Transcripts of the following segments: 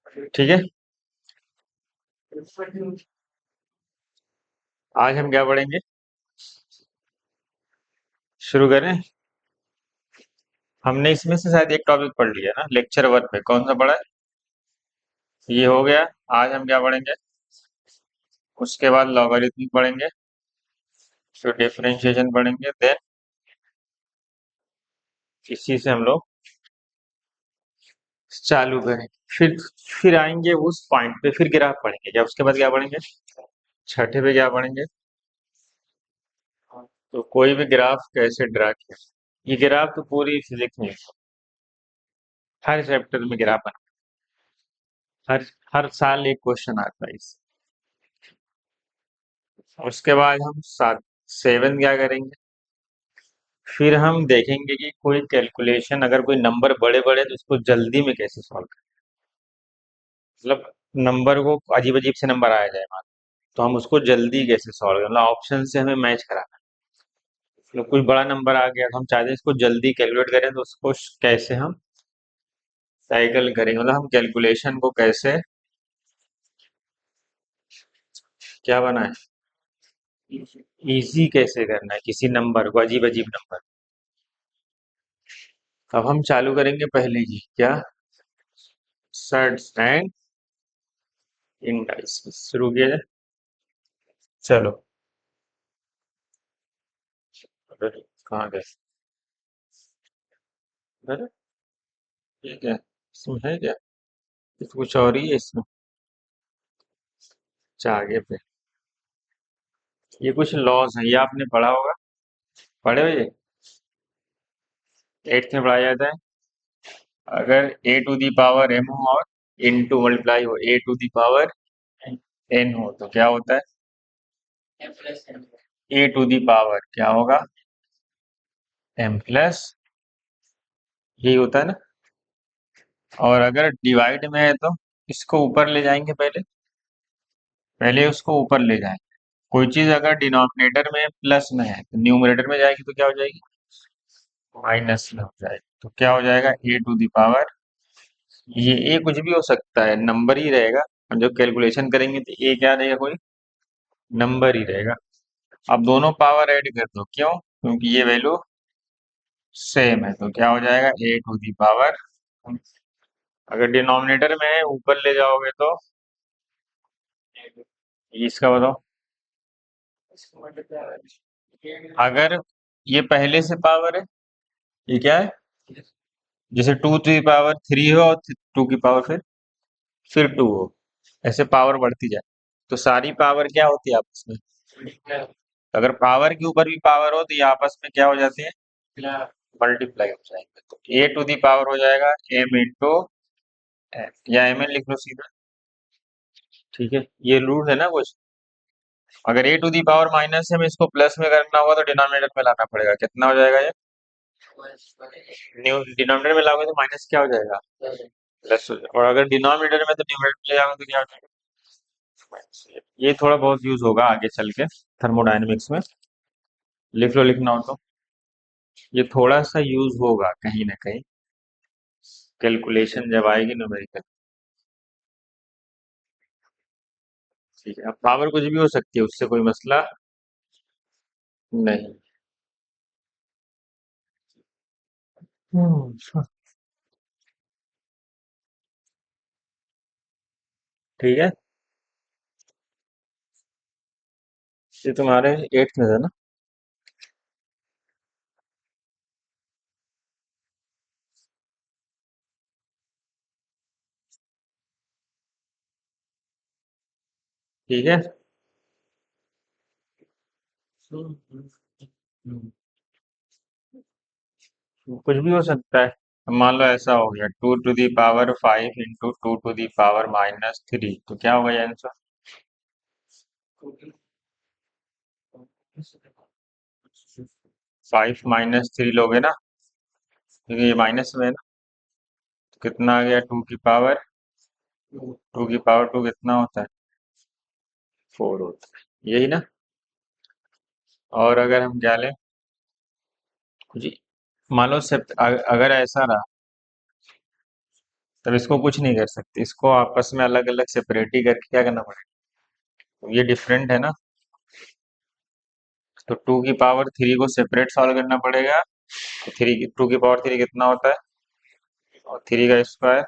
ठीक है। आज हम क्या पढ़ेंगे? शुरू करें। हमने इसमें से शायद एक टॉपिक पढ़ लिया ना, लेक्चर 1 में कौन सा पढ़ा है? ये हो गया। आज हम क्या पढ़ेंगे? उसके बाद लॉगरिथमिक पढ़ेंगे, फिर डिफरेंशिएशन पढ़ेंगे, देन इसी से हम लोग चालू करेंगे। फिर आएंगे उस पॉइंट पे, फिर ग्राफ पढ़ेंगे। क्या उसके बाद क्या पढ़ेंगे? छठे पे क्या पढ़ेंगे? तो कोई भी ग्राफ कैसे ड्रा किया। ये ग्राफ तो पूरी फिजिक्स में हर चैप्टर में ग्राफ बना। हर हर साल एक क्वेश्चन आता है इस। उसके बाद हम सात सेवन क्या करेंगे? फिर हम देखेंगे कि कोई कैलकुलेशन, अगर कोई नंबर बड़े बड़े तो उसको जल्दी में कैसे सॉल्व करें। मतलब नंबर को अजीब अजीब से नंबर आया जाए मान, तो हम उसको जल्दी कैसे सॉल्व करें, मतलब ऑप्शन से हमें मैच कराना है। मतलब कोई बड़ा नंबर आ गया तो हम चाहते हैं इसको जल्दी कैलकुलेट करें, तो उसको कैसे हम साइकिल करेंगे, मतलब हम कैलकुलेशन को कैसे क्या बनाए, इजी कैसे करना है किसी नंबर को, अजीब अजीब नंबर। अब हम चालू करेंगे पहले ही क्या, सर्च एंड इंडाइस शुरू किया जाए। चलो। अरे, कहाँ गए? अरे, ये क्या इसमें है क्या? ये तो कुछ और ही है इसमें। अच्छा, आगे पे ये कुछ लॉज है, ये आपने पढ़ा होगा। पढ़े हो ये? एट्थ में पढ़ाया जाता है। अगर ए टू दी पावर एम हो और इन टू मल्टीप्लाई हो ए टू दी पावर एन हो तो क्या होता है? ए टू दी पावर क्या होगा? एम प्लस, यही होता है ना। और अगर डिवाइड में है तो इसको ऊपर ले जाएंगे, पहले पहले उसको ऊपर ले जाएंगे। कोई चीज अगर डिनोमिनेटर में प्लस में है तो न्यूमरेटर में जाएगी तो क्या हो जाएगी? माइनस में हो जाएगी। तो क्या हो जाएगा? ए टू दी पावर, ये ए कुछ भी हो सकता है, नंबर ही रहेगा। हम जब कैलकुलेशन करेंगे तो ए क्या रहेगा? कोई नंबर ही रहेगा। अब दोनों पावर ऐड कर दो, क्यों? क्योंकि ये वैल्यू सेम है। तो क्या हो जाएगा? ए टू दी पावर, अगर डिनोमिनेटर में है ऊपर ले जाओगे तो ये इसका बताओ। अगर ये पहले से पावर है, ये क्या है? जैसे two to the power three हो और टू की पावर फिर टू हो, ऐसे पावर बढ़ती जाए। तो सारी पावर क्या होती है आपस में? अगर पावर के ऊपर भी पावर हो तो ये आपस में क्या हो जाती है? मल्टीप्लाई हो जाएंगे। तो ए टू दी पावर हो जाएगा एम इंटू एन, या एम एन लिख लो सीधा। ठीक है, ये रूल है ना कुछ। अगर ए टू दी पावर माइनस है, हमें इसको प्लस में करना होगा तो डिनोमिनेटर में लाना पड़ेगा। कितना हो जाएगा ये? न्यू डिनोमिनेटर में लाओगे तो माइनस क्या हो जाएगा? प्लस हो जाएगा। और अगर डिनोमिनेटर में तो न्यूमरेटर में ले जाओगे तो क्या हो जाएगा? माइनस। ये थोड़ा बहुत यूज होगा आगे चल के थर्मोडायनेमिक्स में। लिख लो, लिखना हो तो। ये थोड़ा सा यूज होगा कहीं ना कहीं, कैलकुलेशन जब आएगी न्यूमेरिकल। ठीक है, अब पावर कुछ भी हो सकती है, उससे कोई मसला नहीं। ठीक है, ये तुम्हारे एट्थ में था ना? ठीक है। कुछ भी हो सकता है। अब मान लो ऐसा हो गया, two to the power five into two to the power minus three, तो क्या होगा ये आंसर? फाइव माइनस थ्री लोगे ना, क्योंकि ये माइनस में है ना। तो कितना आ गया? टू की पावर, टू की पावर टू कितना होता है? फोर होता है, यही ना। और अगर हम क्या लें, जी, मान लो अगर ऐसा रहा, तब इसको कुछ नहीं कर सकते, इसको आपस में अलग अलग सेपरेट ही करके क्या करना पड़ेगा। तो ये डिफरेंट है ना, तो 2 की पावर 3 को सेपरेट सॉल्व करना पड़ेगा। तो 2 की पावर 3 कितना होता है, और 3 का स्क्वायर।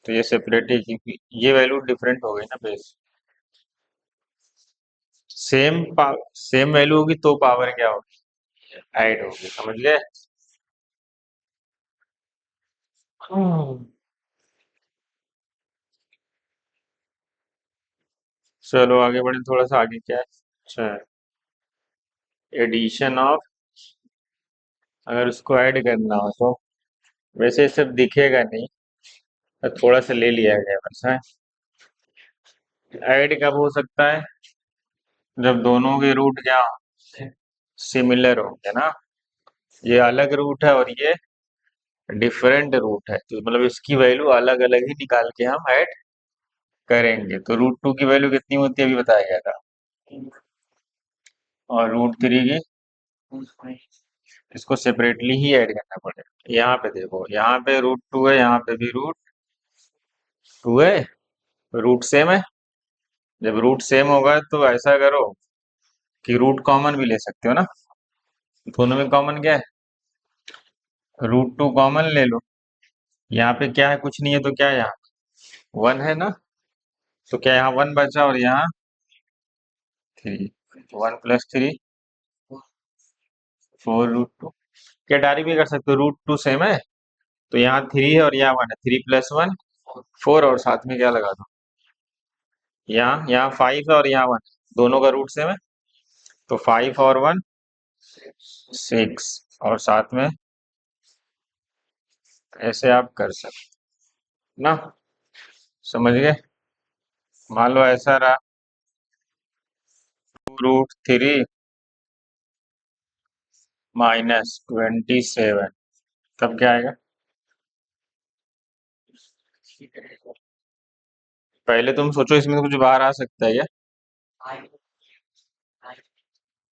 तो ये सेपरेट ही, क्योंकि ये वैल्यू डिफरेंट हो गई ना बेस। सेम वैल्यू होगी तो पावर क्या होगी, ऐड होगी, समझ गए। हम्म। चलो आगे बढ़े, थोड़ा सा आगे क्या है। अच्छा, एडिशन ऑफ, अगर उसको ऐड करना हो तो वैसे ये सब दिखेगा नहीं, तो थोड़ा सा ले लिया गया बस है। ऐड कब हो सकता है, जब दोनों के रूट क्या सिमिलर होंगे ना। ये अलग रूट है और ये डिफरेंट रूट है, तो मतलब इसकी वैल्यू अलग अलग ही निकाल के हम ऐड करेंगे। तो √2 की वैल्यू कितनी होती है अभी बताया गया था, और √3 की, इसको सेपरेटली ही ऐड करना पड़ेगा। यहाँ पे देखो, यहाँ पे √2 है, यहाँ पे भी √2 है, रूट सेम है। जब रूट सेम होगा तो ऐसा करो कि रूट कॉमन भी ले सकते हो ना, दोनों में कॉमन क्या है, √2 कॉमन ले लो। यहाँ पे क्या है, कुछ नहीं है, तो क्या है यहाँ 1 है ना, तो क्या यहाँ 1 बचा और यहाँ 3, 1 + 3 4√2। क्या डायरेक्ट भी कर सकते हो, √2 सेम है, तो यहाँ 3 है और यहाँ 1 है, 3 + 1 4, और साथ में क्या लगा दो, यहाँ 5 है और यहाँ 1, दोनों का रूट सेम है, तो 5 और 1 6, और साथ में ऐसे आप कर सकते ना, समझ गए। मान लो ऐसा रहा, √3 -27, तब क्या आएगा। पहले तुम सोचो इसमें तो कुछ बाहर आ सकता है क्या,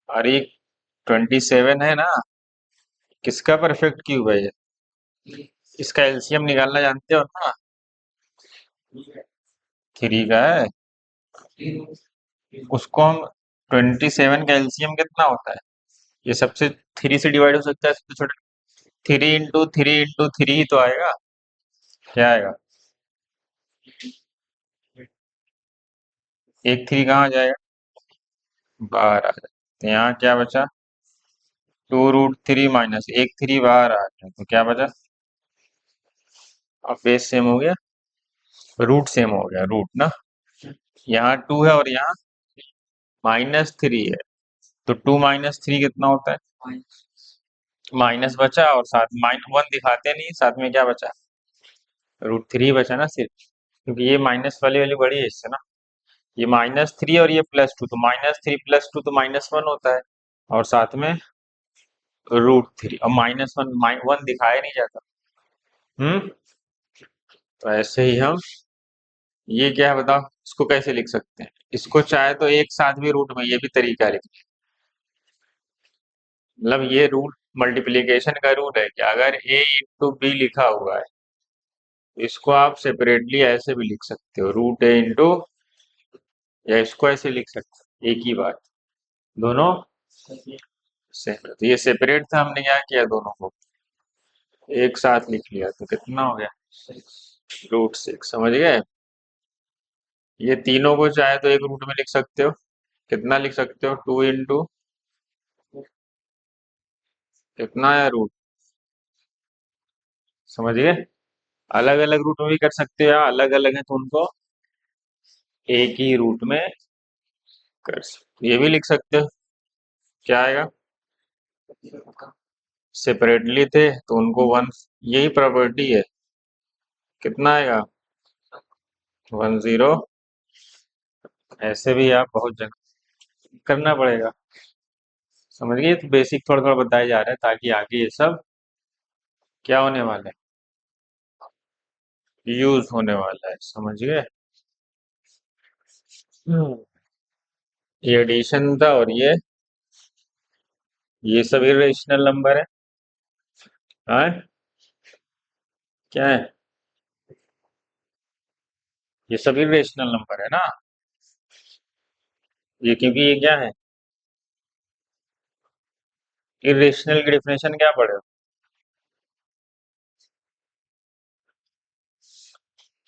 अरे 27 है ना, किसका परफेक्ट क्यूब है ये, इसका एलसीएम निकालना जानते हो ना, 3 का है, उसको हम 27 का एलसीएम कितना होता है, ये सबसे 3 से डिवाइड हो सकता है, सबसे छोटा 3 × 3 × 3 ही तो आएगा, क्या आएगा, एक 3 कहाँ जाएगा, बाहर आ जाए, तो यहाँ क्या बचा, 2√3 माइनस एक 3 बाहर आ गया, तो क्या बचा, अब बेस सेम हो गया, रूट सेम हो गया, रूट ना, यहाँ 2 है और यहाँ -3 है, तो 2 - 3 कितना होता है, माइनस बचा और साथ -1 दिखाते नहीं, साथ में क्या बचा, √3 बचा ना सिर्फ, क्योंकि ये माइनस वाली वैल्यू बड़ी है इससे ना, ये -3 और ये +2, तो -3 + 2 तो -1 होता है, और साथ में √3, और -1 दिखाया नहीं जाता। हम्म, तो ऐसे ही हम, ये क्या है बताओ, इसको कैसे लिख सकते हैं, इसको चाहे तो एक साथ भी रूट में, ये भी तरीका है लिखने, मतलब ये रूट मल्टीप्लिकेशन का रूल है कि अगर a × b लिखा हुआ है, तो इसको आप सेपरेटली ऐसे भी लिख सकते हो, √a × या इसको ऐसे लिख सकते हो, एक ही बात, दोनों सेम। तो ये सेपरेट था, हमने क्या किया, दोनों को एक साथ लिख लिया, तो कितना हो गया, √6, समझ गए। ये तीनों को चाहे तो एक रूट में लिख सकते हो, कितना लिख सकते हो, 2 × कितना है रूट, समझ गए। अलग अलग रूट में भी कर सकते हो, या अलग अलग है तो उनको एक ही रूट में कर सकते हो। ये भी लिख सकते हो, क्या आएगा, सेपरेटली थे तो उनको 1, यही प्रॉपर्टी है, कितना आएगा, 10, ऐसे भी आप बहुत जगह करना पड़ेगा, समझ गए। तो बेसिक थोड़ा थोड़ा बताया जा रहा है, ताकि आगे ये सब क्या होने वाला है, यूज होने वाला है, समझ गए। हम्म। ये एडिशन था, और ये सब इरेशनल नंबर है, हाँ क्या है, ये सभी रेशनल नंबर है ना। ये क्योंकि ये क्या है, इरेशनल की डेफिनेशन क्या पढ़े हो?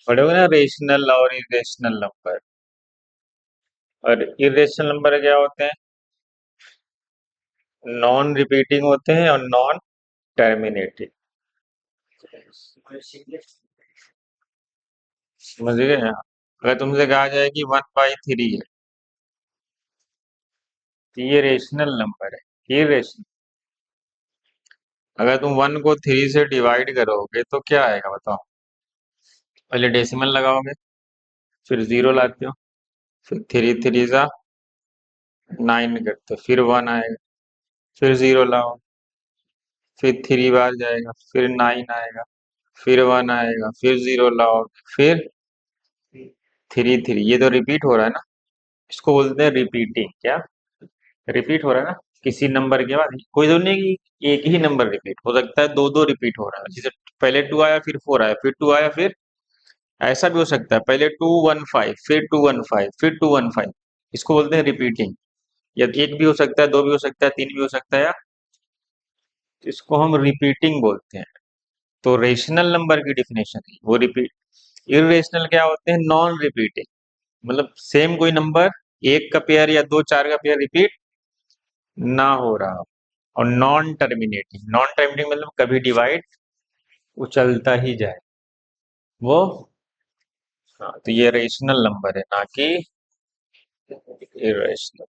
पढ़े हो ना, रेशनल और इरेशनल नंबर। और इरेशनल नंबर क्या होते हैं? नॉन रिपीटिंग होते हैं और नॉन टर्मिनेटिंग। समझ गए? अगर तुमसे कहा जाए कि 1/3 है, तो ये रेशनल नंबर है, ये रेशनल। अगर तुम 1 को 3 से डिवाइड करोगे तो क्या आएगा बताओ? पहले डेसिमल लगाओगे, फिर जीरो लाते हो, फिर 3 3 जा 9 करते हो, फिर 1 आएगा, फिर जीरो लाओ, फिर 3 बार जाएगा, फिर 9 आएगा, फिर 1 आएगा, फिर जीरो लाओगे, फिर 3 3। ये तो रिपीट हो रहा है ना, इसको बोलते हैं रिपीटिंग। क्या रिपीट हो रहा है ना? किसी नंबर के बाद कोई तो नहीं कि एक ही नंबर रिपीट हो सकता है, दो दो रिपीट हो रहा है। जैसे पहले 2 आया, फिर 4 आया, फिर 2 आया, फिर ऐसा भी हो सकता है, पहले 2 1 5, फिर 2 1 5, फिर 2 1 5। इसको बोलते हैं रिपीटिंग। या एक भी हो सकता है, दो भी हो सकता है, तीन भी हो सकता है, या इसको हम रिपीटिंग बोलते हैं। तो रेशनल नंबर की डेफिनेशन है वो रिपीट। इरेशनल क्या होते हैं? Non repeating. मतलब सेम कोई नंबर, एक का पेयर या दो चार का पेयर रिपीट ना हो रहा हो। और नॉन टर्मिनेटिंग, नॉन टर्मिनेटिंग मतलब कभी डिवाइड, वो चलता ही जाए वो। हाँ, तो ये रेशनल नंबर है, ना कि इरेशनल।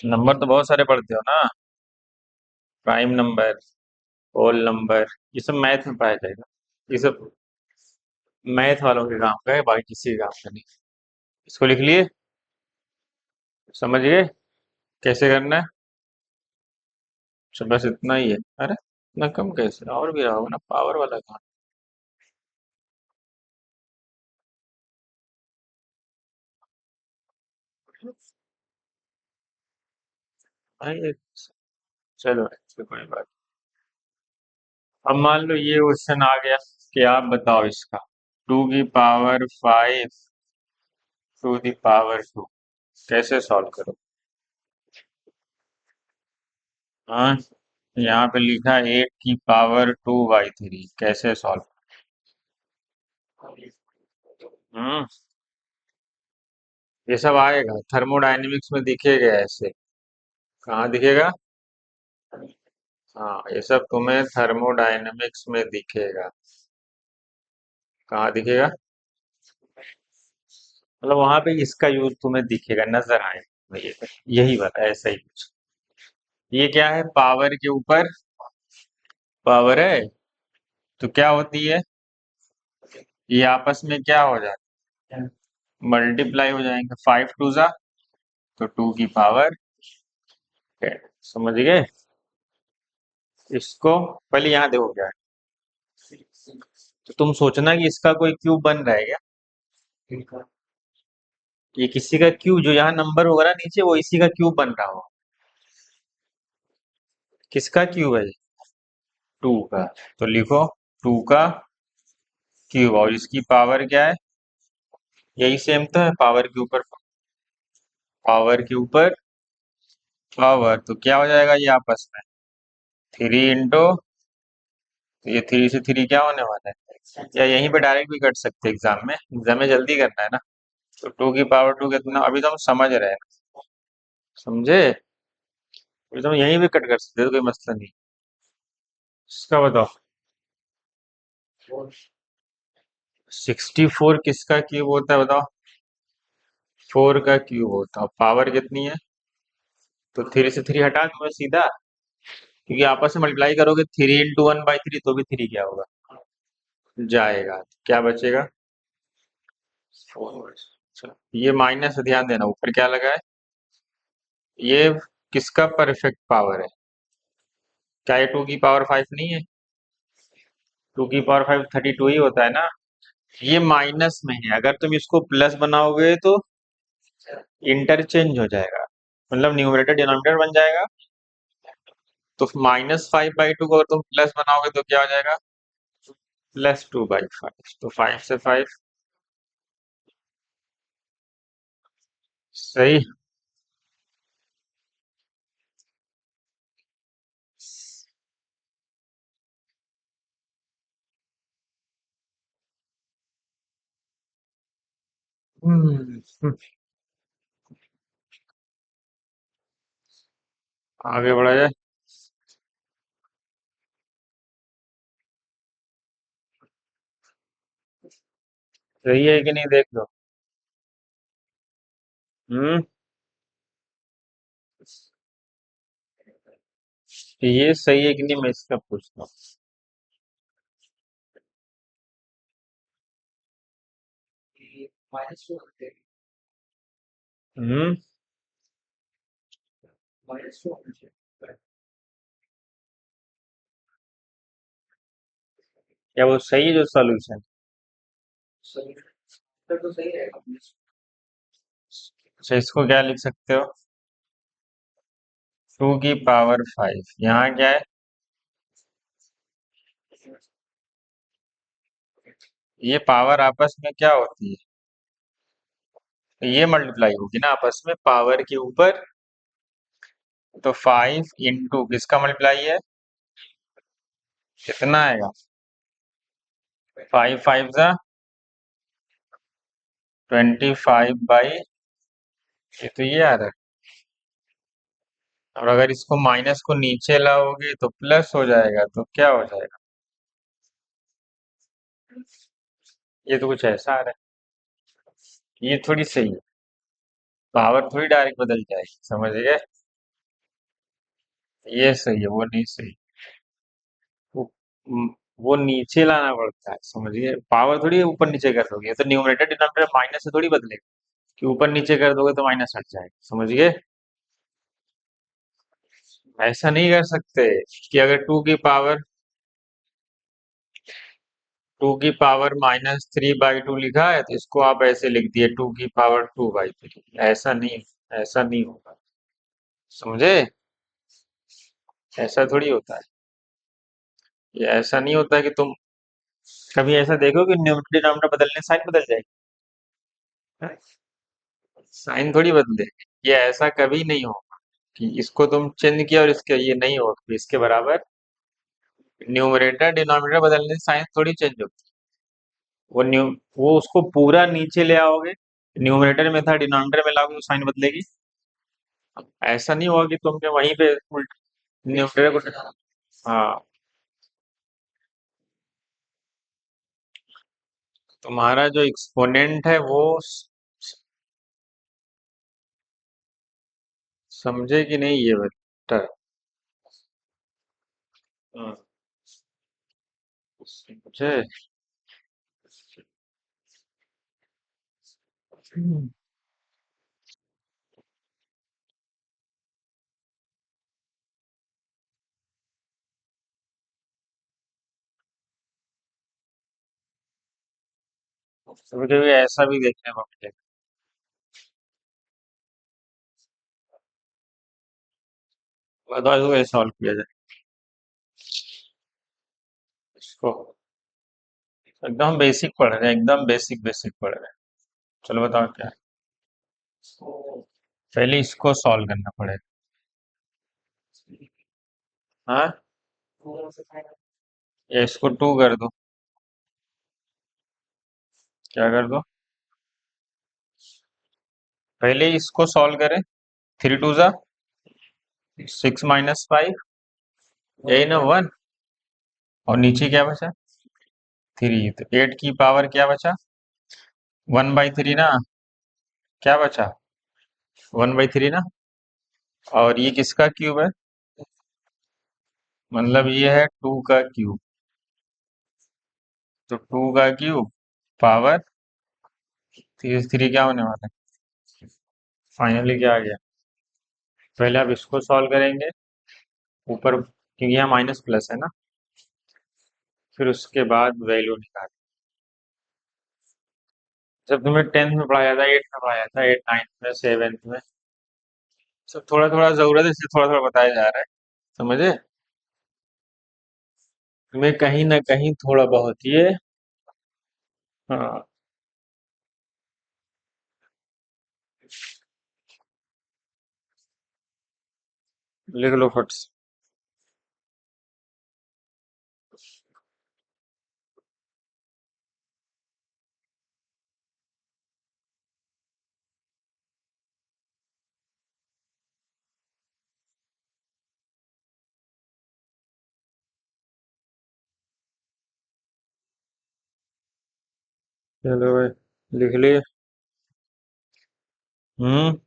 नंबर तो बहुत सारे पढ़ते हो ना, प्राइम नंबर, होल नंबर, ये सब मैथ में पाया जाएगा। ये सब मैथ वालों के काम का है, बाकी किसी के काम का नहीं। इसको लिख लिए? समझ गए कैसे करना है? अच्छा, बस इतना ही है। अरे इतना कम कैसे, और भी रहा होगा ना पावर वाला काम। भाई चलो अच्छा, कोई बात। अब मान लो ये क्वेश्चन आ गया कि आप बताओ इसका 2 की पावर 5 टू द पावर 2 कैसे सॉल्व करो। हाँ, यहाँ पे लिखा है 8 की पावर 2/3 कैसे सॉल्व। हम्म, ये सब आएगा थर्मोडायनेमिक्स में, दिखेगा ऐसे। कहाँ दिखेगा? हाँ, ये सब तुम्हें थर्मोडायनेमिक्स में दिखेगा। कहाँ दिखेगा? मतलब वहां पे इसका यूज तुम्हें दिखेगा, नजर आएगा। यही बात है, ऐसा ही कुछ। ये क्या है? पावर के ऊपर पावर है, तो क्या होती है? ये आपस में क्या हो जाता है? मल्टीप्लाई हो जाएंगे। 5 2 जा तो 2 की पावर 10। समझ गए? इसको पहले यहाँ देखो क्या है। तो तुम सोचना कि इसका कोई क्यूब बन रहा है क्या? ये किसी का क्यूब, जो यहाँ नंबर होगा ना नीचे, वो इसी का क्यूब बन रहा हो। किसका क्यूब है ये? 2 का। तो लिखो 2 का क्यूब, और इसकी पावर क्या है? यही सेम तो है, पावर के ऊपर पावर, तो क्या हो जाएगा ये आपस में? 3 इंटू, तो ये 3 से 3 क्या होने वाला है? या यहीं पे डायरेक्ट भी कर सकते हैं, एग्जाम में जल्दी करना है ना। तो 2 की पावर 2 कितना, अभी तो हम समझ रहे हैं। समझे? अभी तो हम यहीं भी कट कर सकते हैं, तो कोई मसला नहीं। इसका बताओ। 64 किसका क्यूब होता है बताओ? 4 का क्यूब होता है। पावर कितनी है? तो 3 से 3 हटा दो सीधा, क्योंकि आपस में मल्टीप्लाई करोगे 3 इंटू 1/3, तो भी 3 क्या होगा? जाएगा। क्या बचेगा? 4। चलो, ये माइनस ध्यान देना, ऊपर क्या लगा है? ये किसका परफेक्ट पावर है? क्या ये 2 की पावर 5 नहीं है? 2 की पावर 5 32 ही होता है ना। ये माइनस में है, अगर तुम इसको प्लस बनाओगे तो इंटरचेंज हो जाएगा, मतलब न्यूमरेटर डिनोमिनेटर बन जाएगा। तो -5/2 को अगर तुम प्लस बनाओगे तो क्या हो जाएगा? +2/5 तो 5 से 5 सही। हम्म, आगे बढ़ा जाए। सही है कि नहीं देख लो। हम्म ये सही है कि नहीं मैं इसका पूछता हूँ। हम्म क्या वो सही है जो सॉल्यूशन? अच्छा इसको क्या लिख सकते हो? 2 की पावर 5 यहाँ क्या है? ये पावर आपस में क्या होती है? तो ये मल्टीप्लाई होगी ना आपस में पावर के ऊपर। तो 5 इंटू किसका मल्टीप्लाई है? कितना आएगा? 5 5 जा 25/। ये तो ये आ रहा है। और अगर इसको माइनस को नीचे लाओगे तो प्लस हो जाएगा तो क्या हो जाएगा? ये तो कुछ ऐसा आ रहा है। ये थोड़ी सही है। पावर थोड़ी डायरेक्ट बदल जाएगी, समझ गए? ये सही है, वो नहीं सही। वो, हम्म, वो नीचे लाना पड़ता है, समझिए? पावर थोड़ी ऊपर नीचे कर दोगे, ये तो न्यूमरेटर डिनोमिनेटर माइनस से थोड़ी बदलेगा कि ऊपर नीचे कर दोगे तो माइनस हट जाएगा, समझ गए? ऐसा नहीं कर सकते कि अगर 2 की पावर -3/2 लिखा है तो इसको आप ऐसे लिख दिए 2 की पावर 2/3। ऐसा नहीं होगा, समझे? ऐसा थोड़ी होता है। ये ऐसा नहीं होता कि तुम कभी ऐसा देखो कि न्यूमरेटर डिनोमिनेटर बदलने साइन बदल जाएगी। साइन थोड़ी बदले। ये ऐसा कभी नहीं होगा कि इसको तुम चेंज किया और इसके ये नहीं होगा कि इसके बराबर। न्यूमरेटर डिनोमिनेटर बदलने से साइन थोड़ी चेंज होती है। वो न्यू वो उसको पूरा नीचे ले आओगे। न्यूमरेटर में था डिनोमिनेटर में लाओगे तो साइन बदलेगी। ऐसा नहीं होगा कि तुमने वहीं पे उल्ट न्यूमरेटर को। हाँ। तुम्हारा जो एक्सपोनेंट है वो समझे कि नहीं ये बेटा? हाँ, समझे? मुझे भी ऐसा भी देखने को मिलेगा। बताओ इसको कैसे सॉल्व किया जाए इसको। एकदम बेसिक पढ़ रहे हैं, एकदम बेसिक बेसिक पढ़ रहे हैं। चलो बताओ क्या है। पहले इसको सॉल्व करना पड़ेगा। हाँ, या इसको 2 कर दो। क्या कर दो? पहले इसको सॉल्व करें। 3 2 जा 6 - 5 यही ना 1। और नीचे क्या बचा? 3 तो 8 की पावर क्या बचा? 1/3 ना। क्या बचा? 1/3 ना। और ये किसका क्यूब है? मतलब ये है 2 का क्यूब। तो 2 का क्यूब पावर 3 क्या होने वाला है? फाइनली क्या आ गया? पहले आप इसको सॉल्व करेंगे ऊपर, क्योंकि यहाँ माइनस प्लस है ना। फिर उसके बाद वैल्यू निकाल। जब तुम्हें 10th में पढ़ाया था, 8th में पढ़ाया था, 8 9th में 7th में, सब थोड़ा थोड़ा जरूरत है इसलिए थोड़ा थोड़ा बताया जा रहा है, समझे? में कहीं ना कहीं थोड़ा बहुत ये। हाँ, लिख लो फट से। चलो भाई, लिख लिए। हम्म।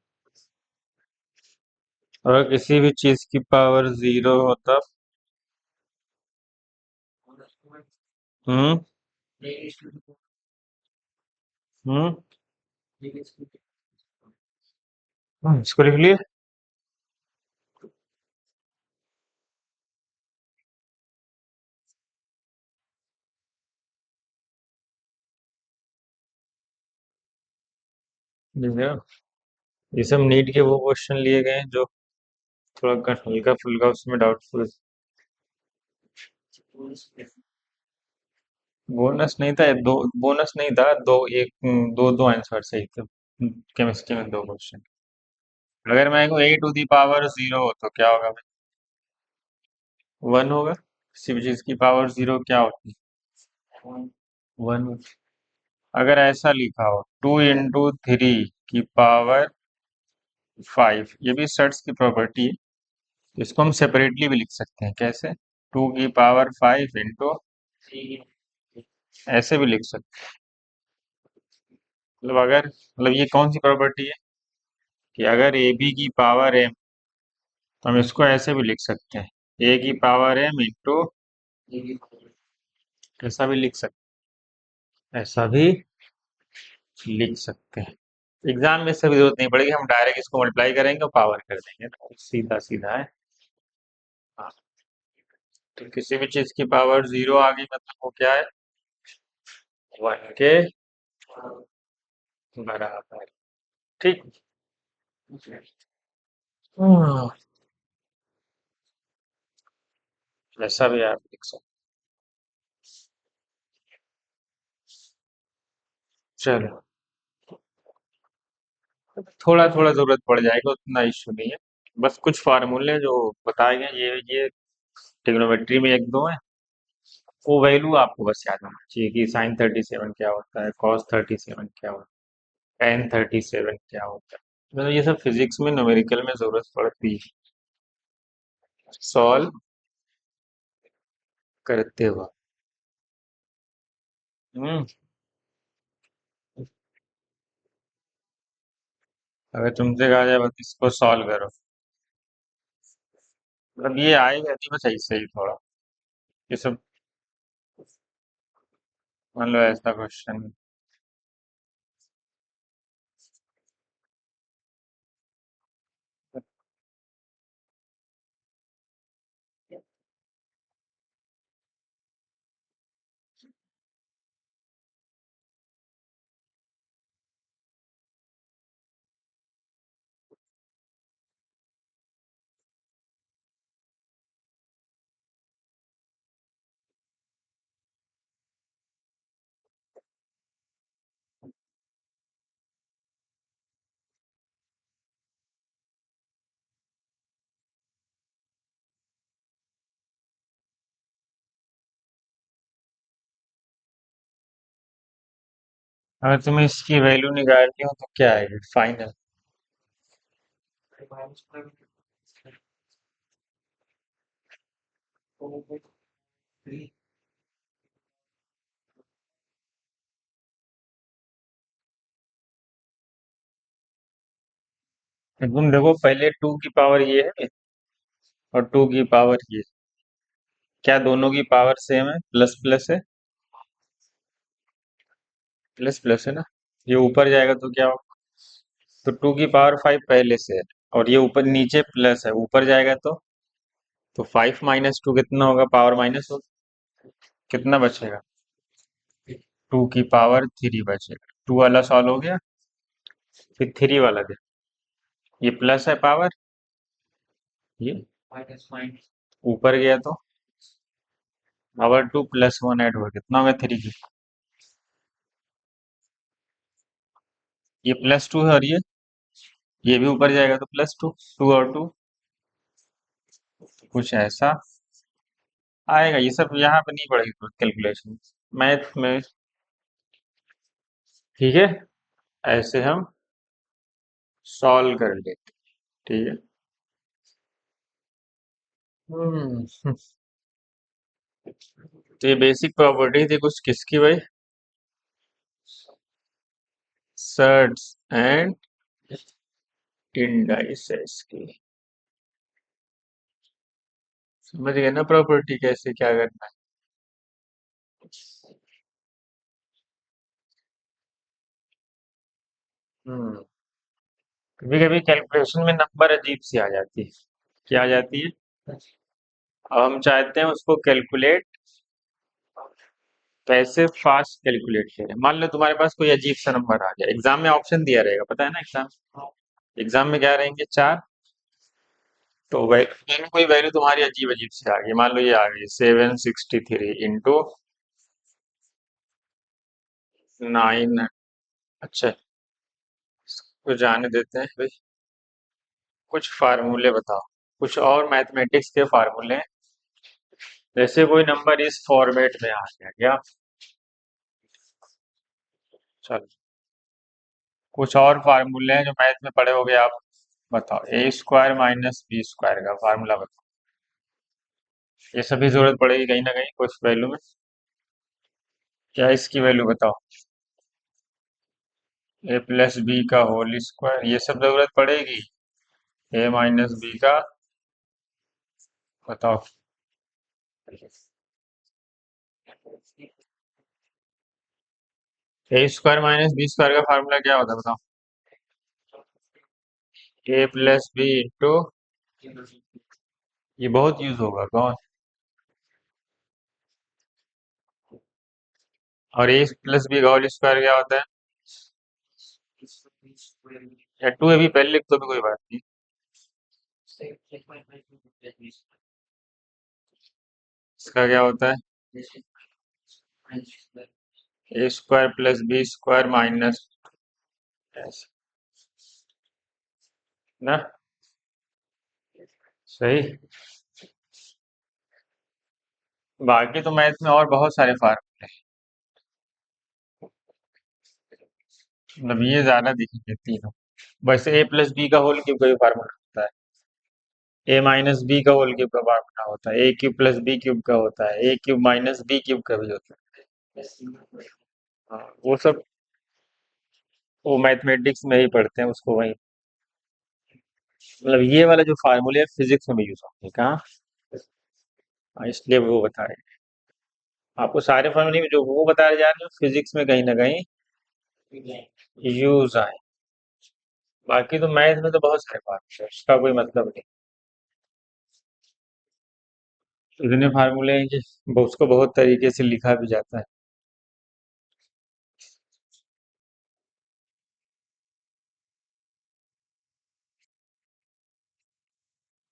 अगर किसी भी चीज की पावर जीरो हो तब। हम्म। हम्म। इसको लिख लिए। लिख लिया। ये सब नीट के वो क्वेश्चन लिए गए हैं जो थोड़ा हल्का फुल्का उसमें डाउटफुल। बोनस नहीं था, दो। बोनस नहीं था, दो एक दो दो आंसर सही थे। केमिस्ट्री में दो क्वेश्चन। अगर मैं को ए टू दी पावर जीरो हो तो क्या होगा भाई? वन होगा। किसी भी चीज की पावर जीरो क्या होती है? वन। अगर ऐसा लिखा हो टू इंटू थ्री की पावर फाइव, ये भी सेट्स की प्रॉपर्टी है। इसको हम सेपरेटली भी लिख सकते हैं। कैसे? टू की पावर फाइव इंटू, ऐसे भी लिख सकते हैं। मतलब अगर, मतलब ये कौन सी प्रॉपर्टी है कि अगर ए बी की पावर एम, तो हम इसको ऐसे भी लिख सकते हैं। ए की पावर एम इंटू, ऐसा भी लिख सकते ऐसा भी लिख सकते हैं। एग्जाम में इससे भी जरूरत नहीं पड़ेगी, हम डायरेक्ट इसको मल्टीप्लाई करेंगे और पावर कर देंगे, तो सीधा सीधा है। हाँ। तो किसी भी चीज की पावर जीरो आ गई मतलब वो क्या है? वन के बराबर। ठीक। हम्म, ऐसा भी आप लिख सकते। चलो, थोड़ा थोड़ा जरूरत पड़ जाएगा, उतना इश्यू नहीं है। बस कुछ फार्मूले जो बताए गए, ये ट्रिग्नोमेट्री में एक दो है। वो वैल्यू आपको बस याद होना चाहिए कि साइन 37 क्या होता है, कॉस 37 क्या होता है, टेन 37 क्या होता है। मतलब ये सब फिजिक्स में न्यूमेरिकल में जरूरत पड़ती है सॉल्व करते हुआ। हम्म। अगर तुमसे कहा जाए बस इसको सॉल्व करो, मतलब ये आएगा नहीं बस ऐसे ही थोड़ा। ये सब, मान लो ऐसा क्वेश्चन। अगर तुम्हें इसकी वैल्यू निकालनी हो तो क्या आएगी फाइनल? तुम देखो पहले टू की पावर ये है और टू की पावर ये, क्या दोनों की पावर सेम है? प्लस प्लस है। प्लस प्लस है ना। ये ऊपर जाएगा तो क्या होगा? तो टू की पावर फाइव पहले से है, और ये ऊपर नीचे प्लस है, ऊपर जाएगा तो फाइव माइनस टू कितना होगा? पावर माइनस होगा। कितना बचेगा? टू की पावर थ्री बचेगा। टू वाला सॉल्व हो गया, फिर थ्री वाला दे। ये प्लस है पावर, ये ऊपर गया तो power two plus one add हुआ कितना हो गया थ्री की। ये प्लस टू है और ये भी ऊपर जाएगा तो प्लस टू, टू और टू कुछ ऐसा आएगा। ये सब यहाँ पे नहीं पड़ेगी कैलकुलेशन मैथ में। ठीक है, ऐसे हम सॉल्व कर लेते। ठीक है। हम्म तो ये बेसिक प्रॉपर्टी थी कुछ किसकी भाई, सर्ट्स एंड इंडाइसेस की। समझ गए ना प्रॉपर्टी कैसे क्या करना है। कभी कभी कैलकुलेशन में नंबर अजीब सी आ जाती है। क्या आ जाती है। अब हम चाहते हैं उसको कैलकुलेट, कैसे फास्ट कैलकुलेट करें। मान लो तुम्हारे पास कोई अजीब सा नंबर आ गया, एग्जाम में ऑप्शन दिया रहेगा, पता है ना एग्जाम, एग्जाम में क्या रहेंगे चार। तो वैल्यू कोई वैल्यू तुम्हारी अजीब अजीब सी आ गई, मान लो ये आ गई 763 इंटू 9। अच्छा, कुछ जाने देते हैं भाई, कुछ फार्मूले बताओ, कुछ और मैथमेटिक्स के फार्मूले। जैसे कोई नंबर इस फॉर्मेट में आ गया क्या, चलो कुछ और फार्मूले हैं जो मैथ में पढ़े होगे आप। बताओ, ए स्क्वायर माइनस बी स्क्वायर का फार्मूला बताओ। ये सभी जरूरत पड़ेगी कहीं ना कहीं कुछ वैल्यू में। क्या इसकी वैल्यू बताओ, ए प्लस बी का होल स्क्वायर, ये सब जरूरत पड़ेगी। ए माइनस बी का बताओ। ए स्क्वायर माइनस बी स्क्वायर का फार्मूला क्या होता है बताओ। ए प्लस बी इंटू, ये बहुत यूज होगा कौन, और ए प्लस बी का होल स्क्वायर क्या होता है। या टू ए भी पहले लिख तो भी कोई बात नहीं। इसका क्या होता है, A square plus B square minus, ना सही। बाकी तो मैथ में और बहुत सारे फार्मूले हैं, मतलब ये ज्यादा दिखेंगे तीनों। वैसे ए प्लस बी का होल क्यूब का भी फार्मूला होता है, ए माइनस बी का होल क्यूब का फार्मूला होता है, ए क्यूब प्लस बी क्यूब का होता है, ए क्यूब माइनस बी क्यूब का भी होता है। हाँ, वो सब वो मैथमेटिक्स में ही पढ़ते हैं उसको वही। मतलब ये वाला जो फार्मूले है फिजिक्स में भी यूज होते हैं कहाँ। हाँ, इसलिए वो बता रहे हैं आपको सारे फार्मूले में जो वो बता जा रहे हैं फिजिक्स में कहीं ना कहीं यूज आए। बाकी तो मैथ में तो बहुत सारे फार्मूले हैं, उसका कोई मतलब नहीं। इतने फार्मूले हैं कि उसको बहुत तरीके से लिखा भी जाता है।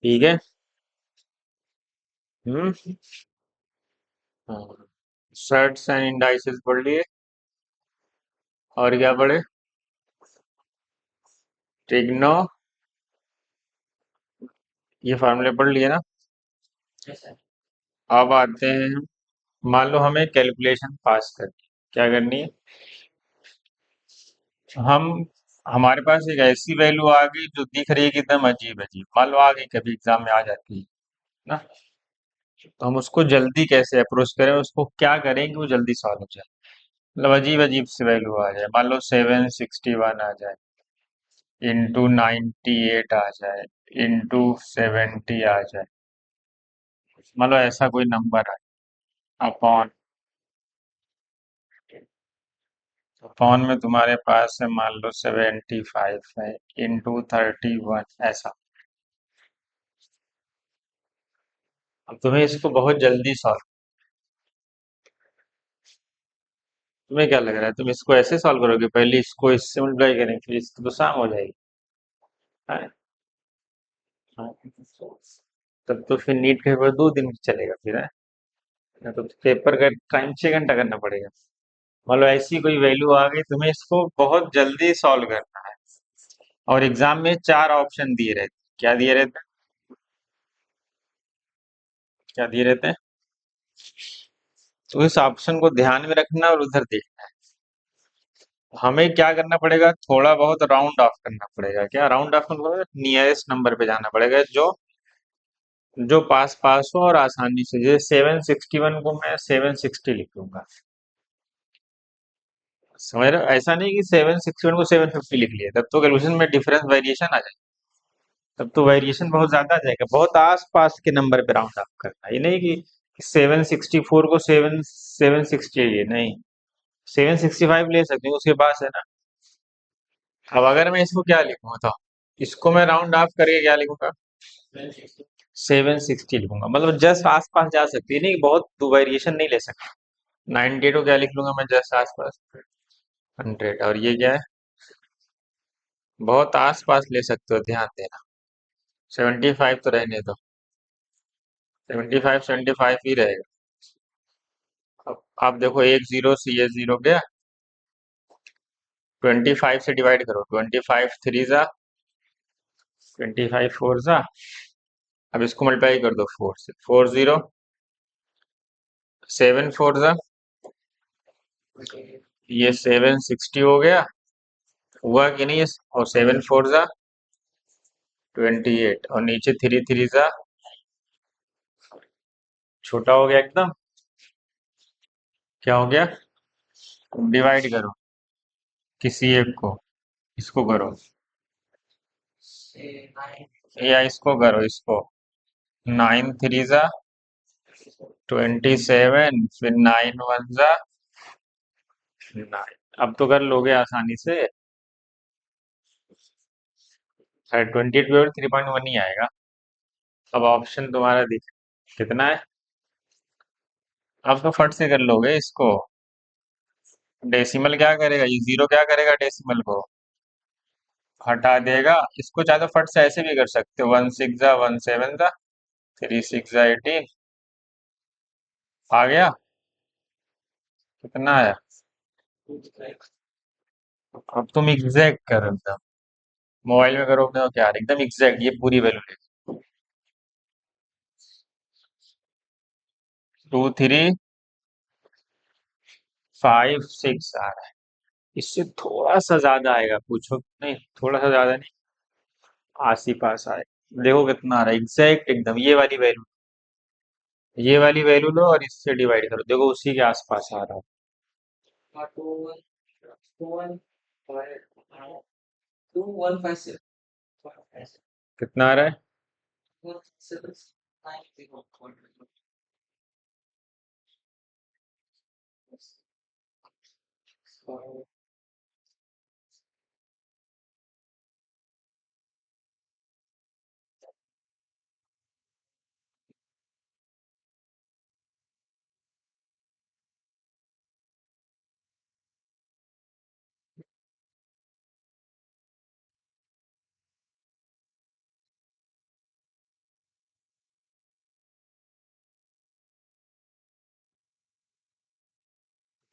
ठीक है। हम्म हाँ, शर्ट्स एंड इंडाइसेस पढ़ लिए, और क्या पढ़े, ट्रिग्नो, ये फार्मूले पढ़ लिए ना। अब आते हैं हम, मान लो हमें कैलकुलेशन पास करनी है, क्या करनी है। हम हमारे पास एक ऐसी वैल्यू आ गई जो दिख रही है कि एकदम अजीब अजीब, मान लो आ गई कभी एग्जाम में आ जाती है ना। तो हम उसको जल्दी कैसे अप्रोच करें, उसको क्या करें कि वो जल्दी सॉल्व हो जाए। मतलब अजीब अजीब सी वैल्यू आ जाए, मान लो 761 आ जाए, इंटू 98 आ जाए, इंटू 70 आ जाए, मान लो ऐसा कोई नंबर है। अपॉन, अपॉन में तुम्हारे पास है मान लो 75 है, इंटू 31 ऐसा। अब तुम्हें इसको बहुत जल्दी सॉल्व, तुम्हें क्या लग रहा है तुम इसको ऐसे सॉल्व करोगे, पहले इसको इससे मल्टीप्लाई करेंगे फिर इसकी तो शाम हो जाएगी। हाँ? हाँ। तब तो फिर नीट का पेपर 2 दिन चलेगा फिर है। या तो पेपर का टाइम 6 घंटा करना पड़ेगा। मतलब ऐसी कोई वैल्यू आ गई, तुम्हें इसको बहुत जल्दी सॉल्व करना है। और एग्जाम में 4 ऑप्शन दिए रहते। क्या दिए रहते हैं? क्या दिए रहते हैं? तो इस ऑप्शन को ध्यान में रखना और उधर देखना है। हमें क्या करना पड़ेगा, थोड़ा बहुत राउंड ऑफ करना पड़ेगा। क्या राउंड ऑफ करना पड़ेगा? नियरेस्ट नंबर पे जाना पड़ेगा, जो जो पास पास हो और आसानी से। जैसे 761 को मैं 760 लिख लूंगा। समझ रहे हो? ऐसा नहीं कि 761 को 750 लिख लिया, तब तो कैलकुलेशन में डिफरेंस वेरिएशन आ जाएगा। तब तो वेरिएशन बहुत ज्यादा आ जाएगा। बहुत आस पास के नंबर पे राउंड ऑफ करना है। ये नहीं कि 764 को 760 ये नहीं, 765 ले सकते हो, उसके पास है ना। अब अगर मैं इसको क्या लिखूँ बताओ, इसको मैं राउंड ऑफ करके क्या लिखूंगा? 760 लिखूंगा। मतलब जस्ट आस पास जा सकती है, नहीं बहुत वेरिएशन नहीं ले सकता। 98 को क्या लिख लूंगा मैं? जस्ट आस पास 100। और ये क्या है? बहुत आस पास ले सकते हो, ध्यान देना। 75 तो रहने दो, 75 ही रहेगा। अब आप देखो, एक जीरो से ये जीरो गया, 25 से डिवाइड करो। 25 थ्री जा, 25 फोर जा। अब इसको मल्टीप्लाई कर दो 4 से। 40, 7 फोर जा, ये 760 हो गया। हुआ कि नहीं? और 7 फोर जा 28, और नीचे थ्री थ्री जा, छोटा हो गया एकदम। क्या हो गया? डिवाइड करो किसी एक को, इसको करो, या इसको करो, इसको। 9 थ्री जा 27, फिर 9 वन जा 9। अब तो कर लोगे आसानी से। 28 भी 3.1 ही आएगा। अब ऑप्शन तुम्हारा दिख कितना है? अब तो फट से कर लोगे इसको। डेसिमल क्या करेगा? ये जीरो क्या करेगा डेसिमल को? हटा देगा। इसको चाहे तो फट से ऐसे भी कर सकते हो, 1 6 जा 1 7 जा, 3 6 जा 18। आ गया? कितना आया? अब तुम एग्जैक्ट करो एकदम। मोबाइल में करोगे तो क्या एकदम एग्जैक्ट ये पूरी वैल्यू ले। 2 3 5 6 आ रहा है। इससे थोड़ा सा ज्यादा आएगा, पूछो नहीं, थोड़ा सा ज्यादा नहीं, आस ही पास आए। देखो कितना आ रहा है एग्जैक्ट एकदम। ये वाली वैल्यू लो और इससे डिवाइड करो, देखो उसी के आसपास आ रहा है। कितना आ रहा है?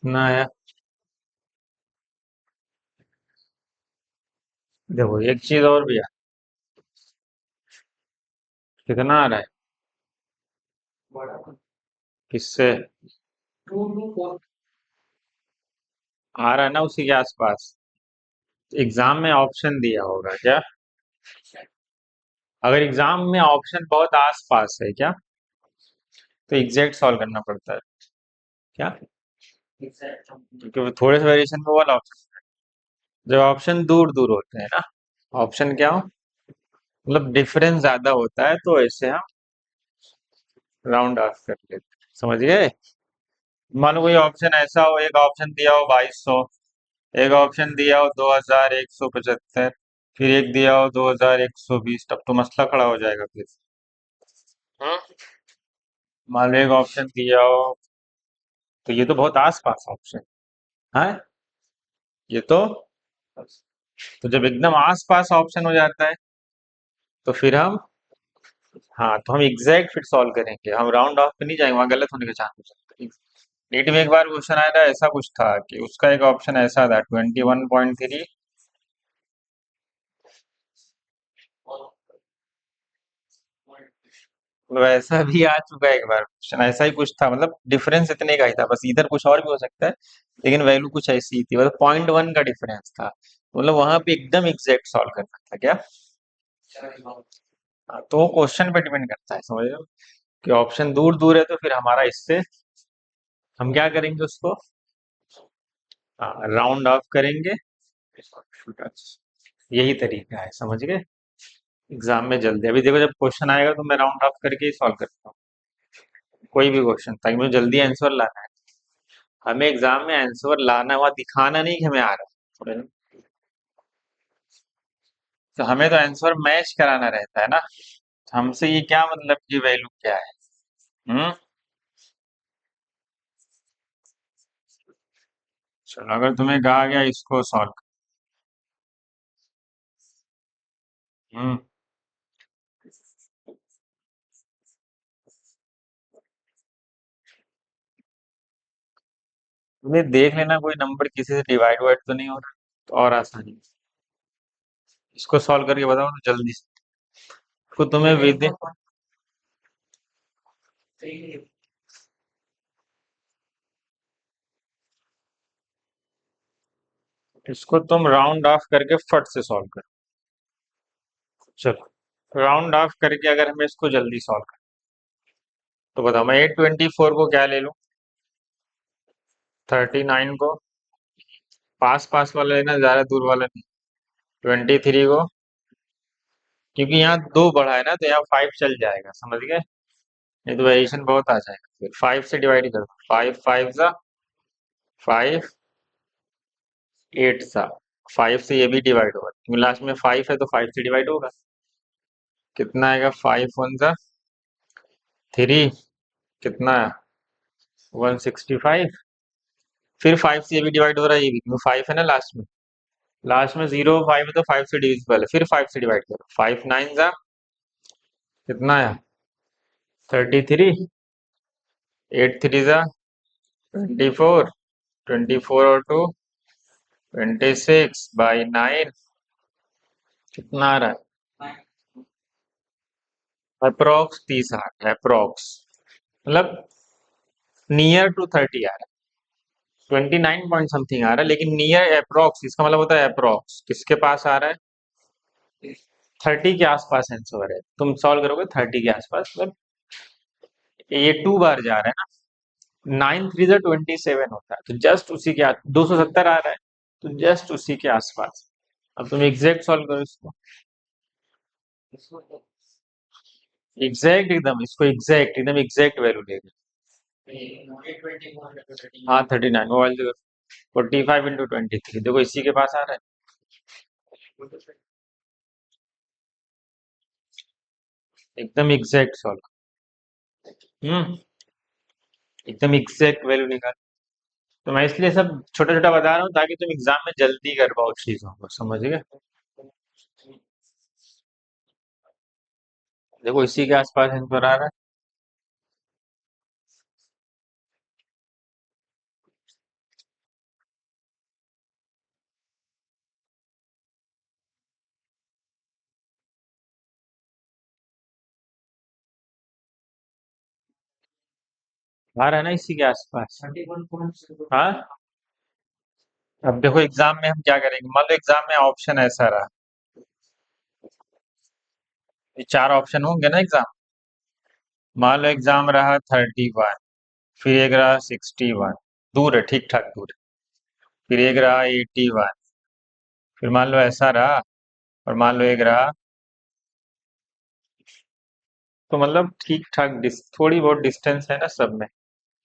कितना आया? देखो एक चीज और भी है। कितना आ रहा है? किससे? आ रहा है ना उसी के आसपास। एग्जाम में ऑप्शन दिया होगा क्या? अगर एग्जाम में ऑप्शन बहुत आस पास है क्या, तो एग्जैक्ट सॉल्व करना पड़ता है। क्या? क्योंकि वो थोड़े से वेरिएशन में वो वाला ऑप्शन, जब ऑप्शन दूर दूर होते हैं ना, ऑप्शन क्या हो, मतलब डिफरेंस ज्यादा होता है, तो ऐसे हम राउंड ऑफ कर लेते हैं। समझ गए? मान लो कोई ऑप्शन ऐसा हो, एक ऑप्शन दिया हो 2200, एक ऑप्शन दिया हो 2175, फिर एक दिया हो 2120, तब तो मसला खड़ा हो जाएगा फिर। हाँ? मान लो एक ऑप्शन दिया हो, तो ये तो बहुत आस पास ऑप्शन है। ये तो जब एकदम आस पास ऑप्शन हो जाता है, तो फिर हम हाँ, तो हम एग्जैक्ट फिर सॉल्व करेंगे, हम राउंड ऑफ पे नहीं जाएंगे, वहाँ गलत होने का चांस हो सकता है। नीट में एक बार क्वेश्चन आया था, ऐसा कुछ था कि उसका एक ऑप्शन ऐसा था 21.3। वैसा भी आ चुका है एक बार क्वेश्चन, ऐसा ही कुछ था, मतलब डिफरेंस इतने का ही था, बस इधर कुछ और भी हो सकता है, लेकिन वैल्यू कुछ ऐसी ही थी, मतलब 0.1 का डिफरेंस था, मतलब वहां पे एकदम एग्जैक्ट सॉल्व करना था क्या। हाँ, तो वो क्वेश्चन पे डिपेंड करता है, समझ रहे हो, कि ऑप्शन दूर दूर है तो फिर हमारा इससे हम क्या करेंगे उसको, राउंड ऑफ करेंगे। यही तरीका है, समझ गए। एग्जाम में जल्दी, अभी देखो जब क्वेश्चन आएगा तो मैं राउंड ऑफ करके ही सॉल्व करता हूँ, कोई भी क्वेश्चन, ताकि मुझे जल्दी आंसर लाना है। हमें एग्जाम में आंसर लाना हुआ, दिखाना नहीं कि हमें आ रहा है, तो हमें तो आंसर मैच कराना रहता है ना। हमसे ये क्या मतलब कि वैल्यू क्या है। हम्म। चलो, अगर तुम्हें कहा गया इसको सॉल्व। हम्म। तुम्हें देख लेना कोई नंबर किसी से डिवाइड वाइड तो नहीं हो रहा, तो और आसानी, इसको सॉल्व करके बताओ तो जल्दी से। तो तुम्हें विद, इसको तुम राउंड ऑफ करके फट से सॉल्व करो। चलो, राउंड ऑफ करके अगर हमें इसको जल्दी सॉल्व करें, तो बताओ मैं 824 को क्या ले लूं, 39 को, पास पास वाला लेना, ज्यादा दूर वाला नहीं, 23 को, क्योंकि यहाँ दो बढ़ा है ना, तो यहाँ 5 चल जाएगा, समझ गए। नहीं तो वेरिएशन बहुत आ जाएगा, फिर 5 से डिवाइड कर दो, 5 5 सा 5, 8 सा 5 से ये भी डिवाइड होगा, क्योंकि लास्ट में 5 है तो 5 से डिवाइड होगा। कितना आएगा, 5 1 सा 3, कितना है 165, फिर 5 से ये भी डिवाइड हो रहा है, ये भी, क्योंकि 5 है ना लास्ट में, लास्ट में 0 5 है तो 5 से डिविजिबल है, फिर 5 से डिवाइड करो, 5 9 सा कितना है 33, 8 3 सा 24, 24 और 2 26/9, कितना आ रहा है, अप्रोक्स 30 आ रहा है, अप्रोक्स, मतलब नियर टू 30 आ रहा है, 29 पॉइंट समथिंग आ रहा है, लेकिन नियर अप्रोक्स, इसका मतलब होता है अप्रोक्स किसके पास आ रहा है, 30 के आसपास आंसर है, तुम सॉल्व करोगे 30 के आसपास, मतलब ये 2 बार जा रहा है ना, 9 3 जा 27 होता है, तो जस्ट उसी के 270 आ रहा है, तो जस्ट उसी के आसपास। अब तुम एग्जैक्ट सॉल्व करो इसको, एग्जैक्ट एकदम, इसको एग्जैक्ट एकदम एग्जैक्ट वैल्यू लेगा। हाँ 39 मोबाइल देखो, 45 × 23 देखो इसी के पास आ रहा है, एकदम एग्जैक्ट सॉल्व। हम्म। एकदम एग्जैक्ट वैल्यू निकाल, तो मैं इसलिए सब छोटा छोटा बता रहा हूँ ताकि तुम एग्जाम में जल्दी कर पाओ चीजों को, समझ गए। देखो इसी के आसपास आंसर आ रहा है, आ रहा है ना इसी के आसपास। हाँ, अब देखो एग्जाम में हम क्या करेंगे, मान लो एग्जाम में ऑप्शन ऐसा रहा, ये 4 ऑप्शन होंगे ना एग्जाम, मान लो एग्जाम रहा 31, फिर एक रहा 61, दूर है, ठीक ठाक दूर है, फिर एक रहा 81, फिर मान लो ऐसा रहा, और मान लो एक रहा, तो मतलब ठीक ठाक थोड़ी बहुत डिस्टेंस है ना सब में,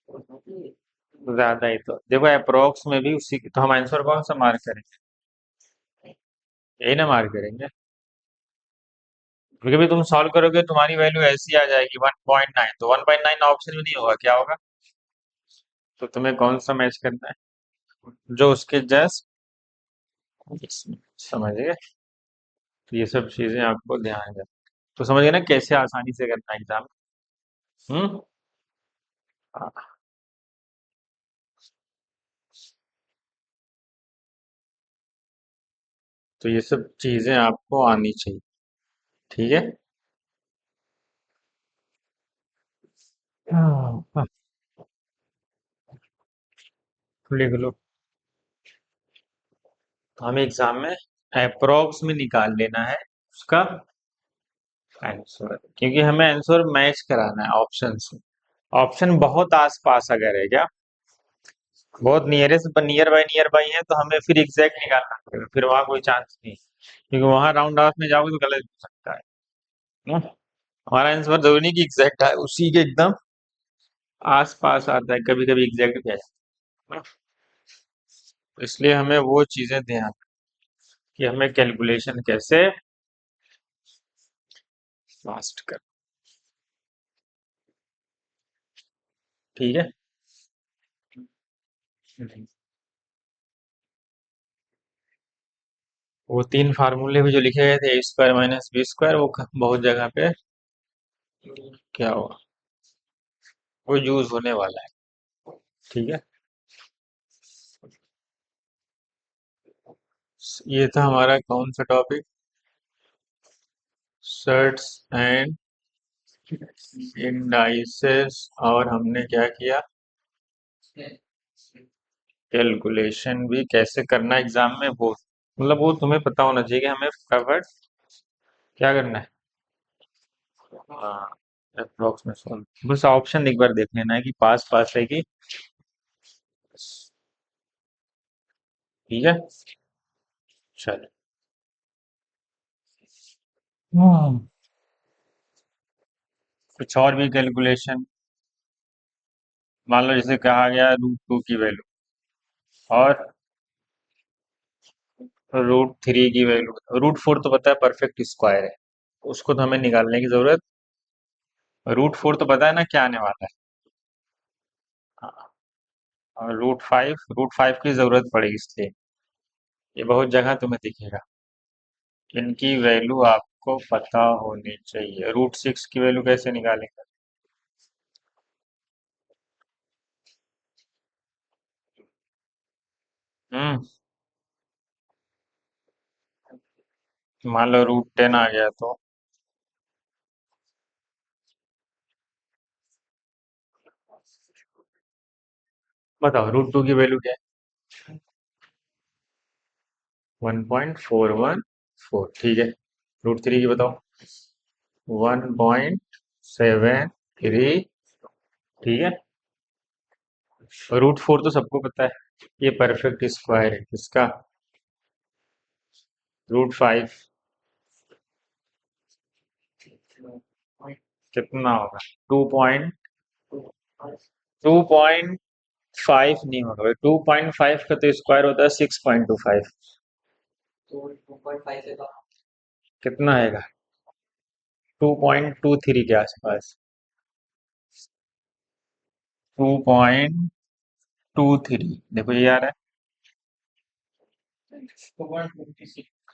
ज्यादा ही, तो देखो अप्रोक्स में भी उसी तो हम आंसर कौन सा मार्क करेंगे, यही ना मार्क करेंगे, क्योंकि भी तुम सॉल्व करोगे तुम्हारी वैल्यू ऐसी आ जाएगी 1.9, तो 1.9 ऑप्शन में नहीं होगा, क्या होगा, तो तुम्हें कौन सा मैच करना है, जो उसके जस्ट, समझ गए। तो ये सब चीजें आपको ध्यान रखना तो समझ गए ना कैसे आसानी से करना एग्जाम। हम्म। हाँ, तो ये सब चीजें आपको आनी चाहिए। ठीक है। हाँ, लिख लो। तो हमें एग्जाम में अप्रोक्स में निकाल लेना है उसका आंसर, क्योंकि हमें आंसर मैच कराना है ऑप्शन से। ऑप्शन बहुत आस पास अगर है क्या, बहुत नियर बाई है, तो हमें फिर एग्जैक्ट निकालना पड़ेगा, फिर वहां कोई चांस नहीं, क्योंकि वहां राउंड ऑफ में जाओगे तो गलत हो सकता है ना? हमारा आंसर जरूरी नहीं कि एग्जैक्ट है, उसी के एकदम आस पास आता है, कभी कभी एग्जैक्ट भी आ जाता है ना? तो इसलिए हमें वो चीजें ध्यान, कि हमें कैलकुलेशन कैसे फास्ट कर। ठीक है। वो तीन फार्मूले भी जो लिखे गए थे, ए स्क्वायर माइनस बी स्क्वायर, वो बहुत जगह पे क्या हुआ, वो यूज होने वाला है। ठीक है। ये था हमारा कौन सा टॉपिक, सर्ट्स एंड इंडाइसेस, और हमने क्या किया, कैलकुलेशन भी कैसे करना एग्जाम में, वो मतलब वो तुम्हें पता होना चाहिए कि हमें फटाफट क्या करना है। हाँ, अप्रोक्सीमेशन, बस ऑप्शन एक बार देख लेना है कि पास पास है कि। ठीक है। चलो। हम्म। कुछ और भी कैलकुलेशन, मान लो जैसे कहा गया रूट 2 की वैल्यू और रूट 3 की वैल्यू, रूट 4 तो पता है परफेक्ट स्क्वायर है, उसको तो हमें निकालने की जरूरत, रूट 4 तो पता है ना क्या आने वाला है। हाँ, और रूट फाइव की जरूरत पड़ेगी, इसलिए ये बहुत जगह तुम्हें दिखेगा। इनकी वैल्यू आपको पता होनी चाहिए। रूट 6 की वैल्यू कैसे निकालेंगे? हम्म। मान लो रूट 10 आ गया तो बताओ रूट 2 की वैल्यू क्या है? 1.414। ठीक है। रूट 3 की बताओ। 1.73। ठीक है। रूट 4 तो सबको पता है, ये परफेक्ट स्क्वायर है इसका, रूट 5। कितना होगा? 2.5 नहीं होगा भाई, 2.5 का तो स्क्वायर होता है 6.25। कितना आएगा? 2.23 के आसपास। 2.23 देखो ये आ रहा है,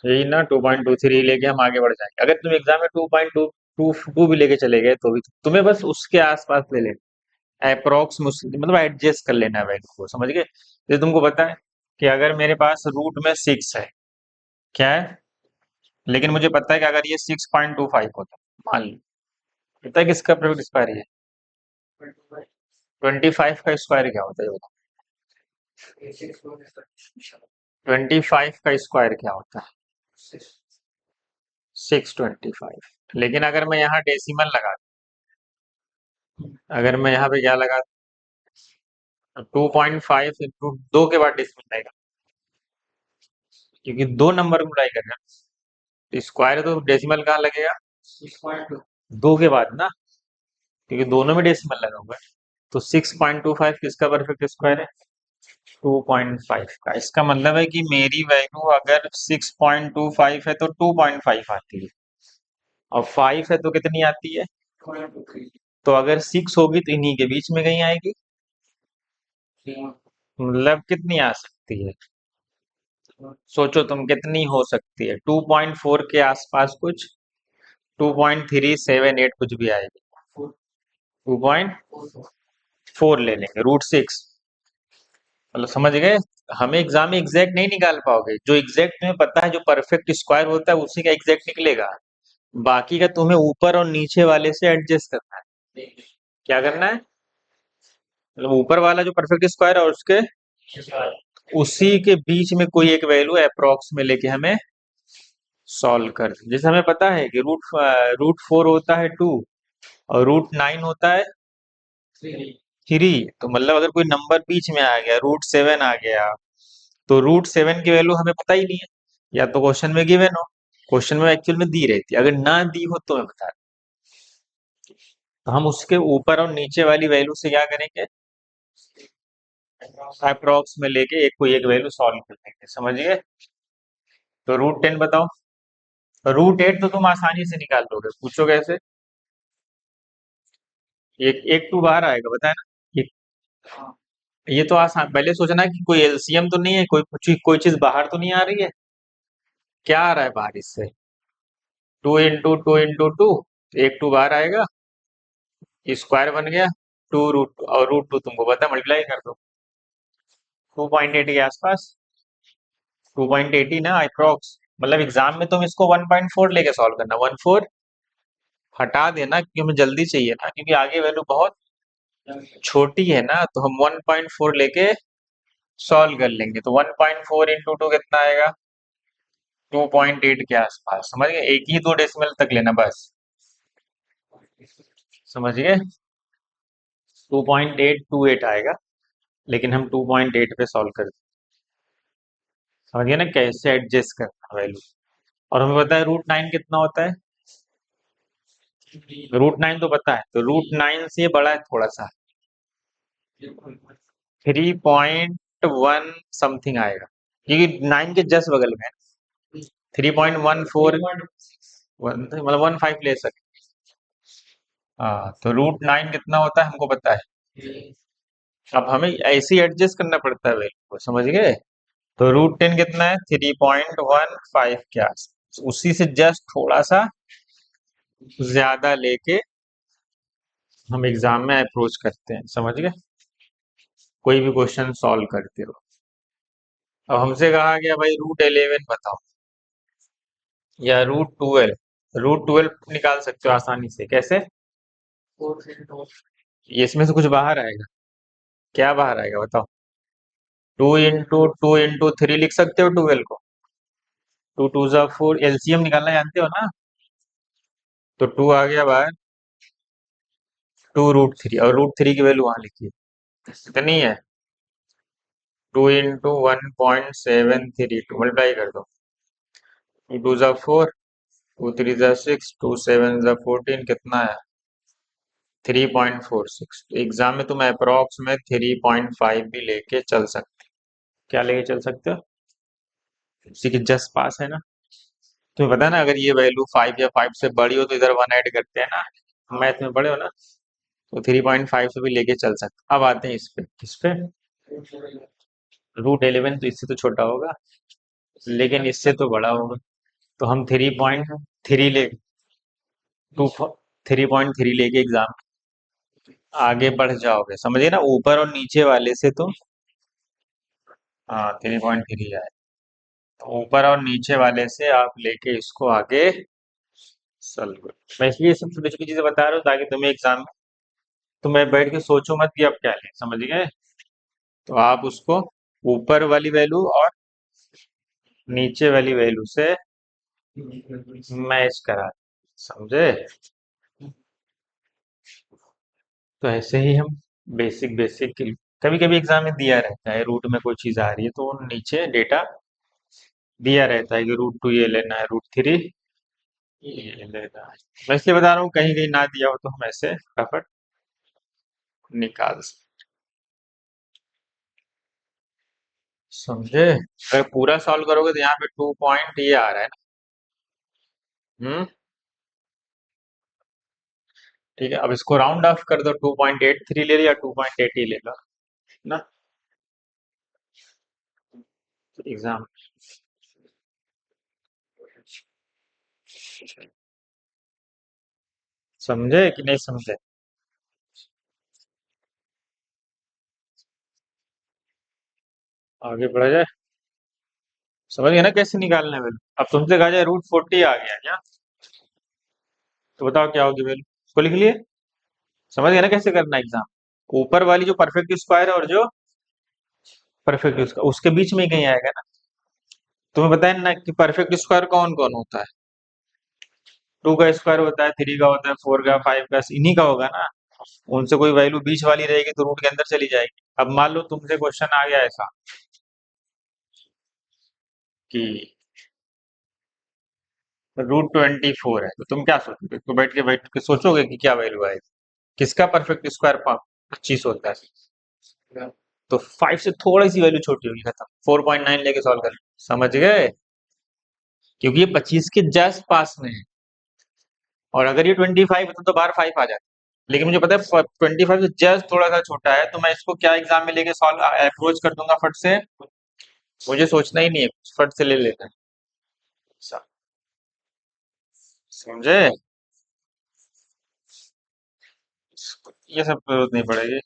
यही ना, 2.23 लेके हम आगे बढ़ जाएंगे। अगर तुम एग्जाम में 2.2 भी लेके चले गए तो भी तुम्हें बस उसके आसपास ले लेना, अप्रोक्स मतलब एडजस्ट कर लेना है वैल्यू को, समझ गए? जैसे तुमको पता है कि अगर मेरे पास रूट में 6 है, क्या है, लेकिन मुझे पता है कि अगर ये 6.25 होता, मान लो, पता है किसका प्रोडक्ट स्क्वायर है? 25 का स्क्वायर क्या होता है ये बताओ? 25 का स्क्वायर क्या होता है? 625। लेकिन अगर मैं यहाँ डेसिमल लगा, अगर मैं यहाँ पे क्या लगा, 2.5 इंटू 2 के बाद डेसिमल आएगा, क्योंकि दो नंबर को गुणाई करना, तो स्क्वायर तो डेसिमल कहाँ लगेगा? 2 के बाद ना, क्योंकि दोनों में डेसिमल लगा हुआ है। तो 6.25 किसका परफेक्ट स्क्वायर है? 2.5 का। इसका मतलब है कि मेरी वैल्यू अगर 6.25 है तो 2.5 आती है, और 5 है तो कितनी आती है? तो अगर 6 होगी तो इन्हीं के बीच में कहीं आएगी, मतलब कितनी आ सकती है? सोचो तुम कितनी हो सकती है, 2.4 के आसपास कुछ, 2.378 कुछ भी आएगी। 2.4 ले लेंगे, √6। मतलब समझ गए? हमें एग्जाम में एग्जैक्ट नहीं निकाल पाओगे, जो एग्जैक्ट तुम्हें पता है, जो परफेक्ट स्क्वायर होता है उसी का एग्जैक्ट निकलेगा। बाकी का तुम्हें ऊपर और नीचे वाले से एडजस्ट करना है। क्या करना है? मतलब ऊपर वाला जो परफेक्ट स्क्वायर है और उसके उसी के बीच में कोई एक वैल्यू अप्रोक्स में लेके हमें सॉल्व कर। जैसे हमें पता है कि √4 होता है 2 और √9 होता है 3। तो मतलब अगर कोई नंबर बीच में आ गया, √7 आ गया, तो √7 की वैल्यू हमें पता ही नहीं है, या तो क्वेश्चन में गिवन हो, क्वेश्चन में एक्चुअल में दी रहती है, अगर ना दी हो तो मैं बता। तो हम उसके ऊपर और नीचे वाली वैल्यू से क्या करेंगे, अप्रोक्स में लेके एक कोई एक वैल्यू सॉल्व कर लेंगे। समझ गए? तो √10 बताओ। √8 तो तुम आसानी से निकाल लोगे, पूछो कैसे। एक एक टू बाहर आएगा, बताया ना। ये तो आसान, पहले सोचना कि कोई एलसीएम तो नहीं है, कोई चीज बाहर तो नहीं आ रही है। क्या आ रहा है बाहर इससे? 2 × 2 × 2, एक टू बाहर आएगा, स्क्वायर बन गया, 2 √2, और √2 तुमको पता है, मल्टीप्लाई कर दो 2.8 के आसपास। 2.80 ना अप्रोक्स। मतलब एग्जाम में तुम इसको 1.4 लेके सॉल्व करना, 1.4 हटा देना क्योंकि हमें जल्दी चाहिए ना, क्योंकि आगे वैल्यू बहुत छोटी है ना, तो हम 1.4 लेके सॉल्व कर लेंगे। तो 1.4 × 2 कितना आएगा? 2.8 के आसपास। समझ गए? एक ही दो डेसिमल तक लेना बस। समझ गए? 2.828 आएगा, लेकिन हम 2.8 पे सॉल्व कर। समझ गए ना कैसे एडजस्ट करना वैल्यू। और हमें पता है √9 कितना होता है। √9 तो पता है, तो √9 से बड़ा है थोड़ा सा, 3.1 समथिंग आएगा, क्योंकि 9 के जस्ट बगल में 3.14, मतलब 15 ले सकते। हाँ, तो √9 कितना होता है हमको पता है। अब हमें ऐसे ही एडजस्ट करना पड़ता है वैल्यू को। समझ गए? तो √10 कितना है? 3.15 के आस, उसी से जस्ट थोड़ा सा ज्यादा लेके हम एग्जाम में अप्रोच करते हैं। समझ गए? कोई भी क्वेश्चन सॉल्व करते हो। अब हमसे कहा गया भाई √11 बताओ, या √12। √12 निकाल सकते हो आसानी से, कैसे? ये इसमें से कुछ बाहर आएगा। क्या बाहर आएगा बताओ? 2 × 2 × 3 लिख सकते हो 12 को। 2 × 2 = 4, एलसीएम निकालना जानते हो ना। तो 2 आ गया बाहर, 2 √3, और √3 की वैल्यू वहां लिखिए कितनी है? 2 × 1.732, मल्टीप्लाई कर दो। 2 × 2 = 4, 2 × 3 = 6, 2 × 7 = 14, कितना है? 3.46। तो एग्जाम में तुम अप्रोक्स में 3.5 भी लेके चल सकते। क्या लेके चल सकते हो? उसी के जस्ट पास है ना। तुम्हें पता है ना, अगर ये वैल्यू 5 या 5 से बड़ी हो तो इधर 1 ऐड करते हैं ना, मैथ में पढ़े हो ना। तो 3.5 से भी लेके चल सकते। अब आते हैं इस पे √11 तो इससे तो छोटा होगा, लेकिन इससे तो बड़ा होगा। तो हम 3.3 ले, 3.3 लेके एग्जाम आगे बढ़ जाओगे। समझिए ना, ऊपर और नीचे वाले से तो, हाँ 3.3 है, तो ऊपर और नीचे वाले से आप लेके इसको आगे सॉल्व करो। मैं इसलिए सब छोटी छोटी चीजें बता रहा हूँ ताकि तुम्हें एग्जाम में, तुम्हें बैठ के सोचो मत कि अब क्या लें। समझ गए? तो आप उसको ऊपर वाली वैल्यू और नीचे वाली वैल्यू से मैच करा। समझे? तो ऐसे ही हम बेसिक बेसिक, कभी कभी एग्जाम में दिया रहता है रूट में कोई चीज आ रही है तो नीचे डेटा दिया रहता है कि √2 ये लेना है, √3 ये लेना है। मैं इसलिए बता रहा हूँ, कहीं कहीं ना दिया हो तो हम ऐसे फटाफट निकाल सकते। समझे? अगर पूरा सॉल्व करोगे तो यहाँ पे 2 पॉइंट ये आ रहा है ना। ठीक है, अब इसको राउंड ऑफ कर दो, 2.83 ले लो या 2.80 ले लो ना। एग्जाम समझे कि नहीं समझे? आगे बढ़ा जाए। समझ गए ना कैसे निकालना है वैल्यू? अब तुमसे कहा जाए √40 आ गया क्या, तो बताओ क्या होगी वैल्यू? उसको लिख लिए। समझ गए ना कैसे करना एग्जाम? ऊपर वाली जो परफेक्ट स्क्वायर है और जो परफेक्ट स्क्वायर उसके बीच में ही कहीं आएगा ना। तुम्हें बताया ना कि परफेक्ट स्क्वायर कौन कौन होता है। 2 का स्क्वायर होता है, 3 का होता है, 4 का, 5 का, इन्हीं का होगा ना। उनसे कोई वैल्यू बीच वाली रहेगी तो रूट के अंदर चली जाएगी। अब मान लो तुमसे क्वेश्चन आ गया ऐसा कि √24 है, तो तुम क्या सोचोगे? तो बैठ के सोचोगे कि क्या वैल्यू आएगी। किसका परफेक्ट स्क्वायर 25 होता है, तो 5 से थोड़ी सी वैल्यू छोटी होगी, खत्म। 4.9 लेके सॉल्व कर। समझ गए? क्योंकि ये 25 के जस्ट पास में है, और अगर ये 25 होता तो बाहर 5 आ जाता। लेकिन मुझे पता है 25 से जस्ट थोड़ा सा छोटा है, तो मैं इसको क्या एग्जाम में लेके सॉल्व अप्रोच कर दूंगा फट से। मुझे सोचना ही नहीं है, फट से ले लेना है। समझे? ये सब जरूरत नहीं पड़ेगी।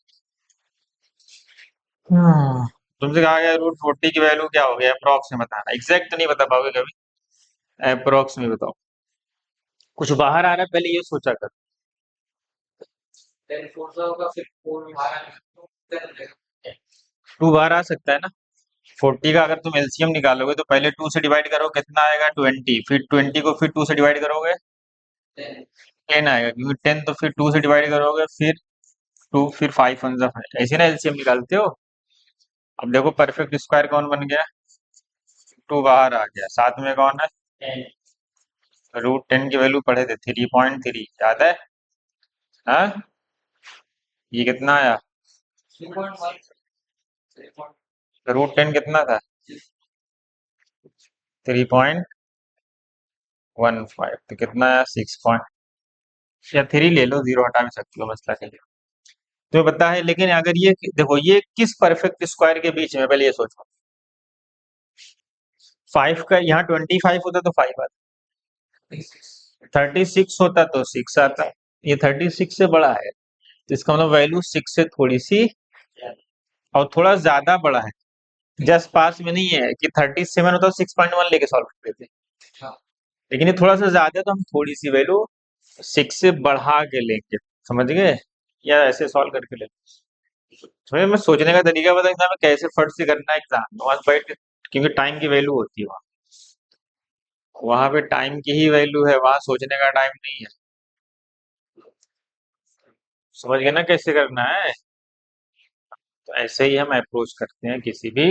तुमसे कहा गया √40 की वैल्यू क्या हो गया, अप्रोक्स में बताना। एग्जैक्ट तो नहीं बता पाओगे कभी, अप्रोक्स में बताओ। कुछ बाहर आ रहा है पहले ये सोचा कर। 2 बाहर आ सकता है ना। 40 का अगर तुम एलसीएम निकालोगे तो पहले 2 से डिवाइड करो, कितना आएगा 20, फिर 20 को फिर 2 से डिवाइड करोगे 10 आएगा, क्योंकि 10 तो फिर 2 से डिवाइड करोगे, फिर 2, फिर 5 वन जा 5, ऐसे ना एलसीएम निकालते हो। अब देखो परफेक्ट स्क्वायर कौन बन गया, 2 बाहर आ गया, साथ में कौन है, √10 की वैल्यू पढ़े थे 3.3, याद है? हाँ, ये कितना आया, √10 कितना था, 3.15, तो कितना आया 6 या 3 ले लो, 0 हटा भी सकते हो मसला के लिए। तुम्हें पता है, लेकिन अगर ये देखो ये किस परफेक्ट स्क्वायर के बीच में, पहले ये सोचो। 5 का यहाँ 25 होता तो 5 आता, 36 होता तो 6 आता, ये 36 से बड़ा है, तो इसका मतलब वैल्यू 6 से थोड़ी सी और थोड़ा ज्यादा बड़ा है। जस्ट पास में नहीं है कि 37 होता तो 6.1 लेके सॉल्व करते थे, लेकिन ये थोड़ा सा ज्यादा है, तो हम थोड़ी सी वैल्यू 6 से बढ़ा के लेंगे। समझ गए? या ऐसे सॉल्व करके ले। समझे? मैं सोचने का तरीका बता एग्जाम में कैसे फट से करना है एग्जाम में, वहां बैठ के, क्योंकि टाइम की वैल्यू होती है वहां पे टाइम की ही वैल्यू है, वहां सोचने का टाइम नहीं है। समझ गए ना कैसे करना है? तो ऐसे ही हम अप्रोच करते हैं किसी भी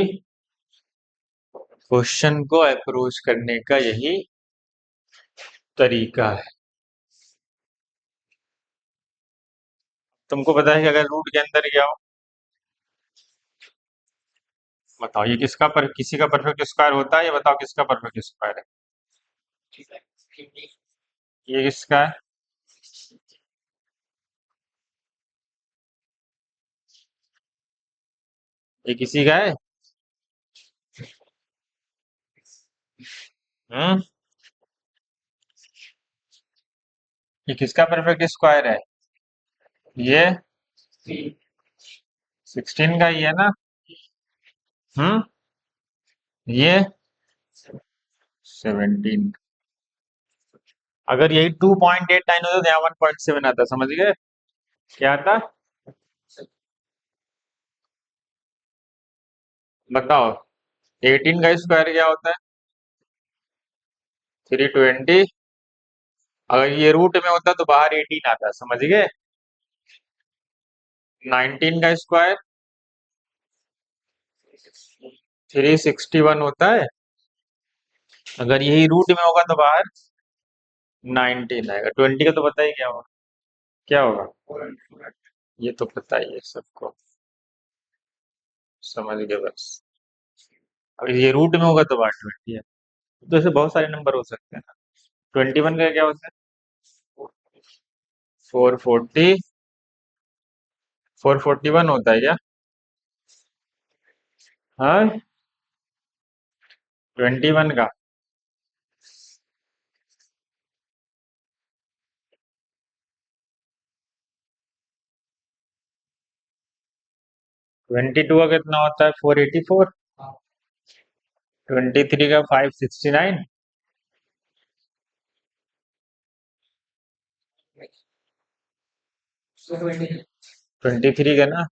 क्वेश्चन को, अप्रोच करने का यही तरीका है। तुमको पता है कि अगर रूट के अंदर गया हो, बताओ ये किसका किसी का परफेक्ट स्क्वायर होता है, ये बताओ किसका परफेक्ट स्क्वायर है। ये किसका है? ये किसी का है? हम्म, ये किसका परफेक्ट स्क्वायर है? ये 16 का ही है ना। हम्म, ये 17। अगर यही 2.89 होता तो यहाँ 1.7 आता, समझ गए? क्या आता? बताओ 18 का स्क्वायर क्या होता है, 320। अगर ये रूट में होता तो बाहर 18 आता, समझ गए? 19 का स्क्वायर 361 होता है, अगर यही रूट में होगा तो बाहर 19 आएगा। 20 का तो पता ही क्या होगा, क्या होगा, ये तो पता ही है सबको। समझ गए बस। अगर ये रूट में होगा तो बाहर 20 है। तो ऐसे बहुत सारे नंबर हो सकते हैं ना। 21 का क्या होता है, 440, 441 होता है क्या? हाँ, 21 का 22 का कितना होता है? 484। 23 का 569। 23 का ना,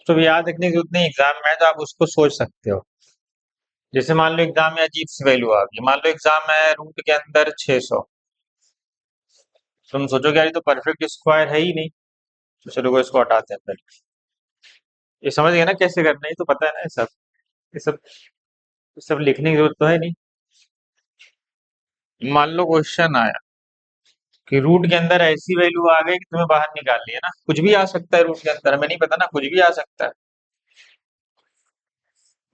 तो याद रखने की जरूरत नहीं, एग्जाम में है तो आप उसको सोच सकते हो। जैसे मान लो एग्जाम में अजीब सी वैल्यू आ गई, मान लो एग्जाम में रूट के अंदर 600। तुम सोचो यार ये तो परफेक्ट स्क्वायर है ही नहीं, तो चलो को इसको हटाते हैं पहले। ये समझ गए ना कैसे करना है? ये तो पता है ना ये सब। ये सब लिखने की जरूरत तो है नहीं। मान लो क्वेश्चन आया कि रूट के अंदर ऐसी वैल्यू आ गई कि तुम्हें बाहर निकालनी है ना, कुछ भी आ सकता है रूट के अंदर, हमें नहीं पता ना, कुछ भी आ सकता है।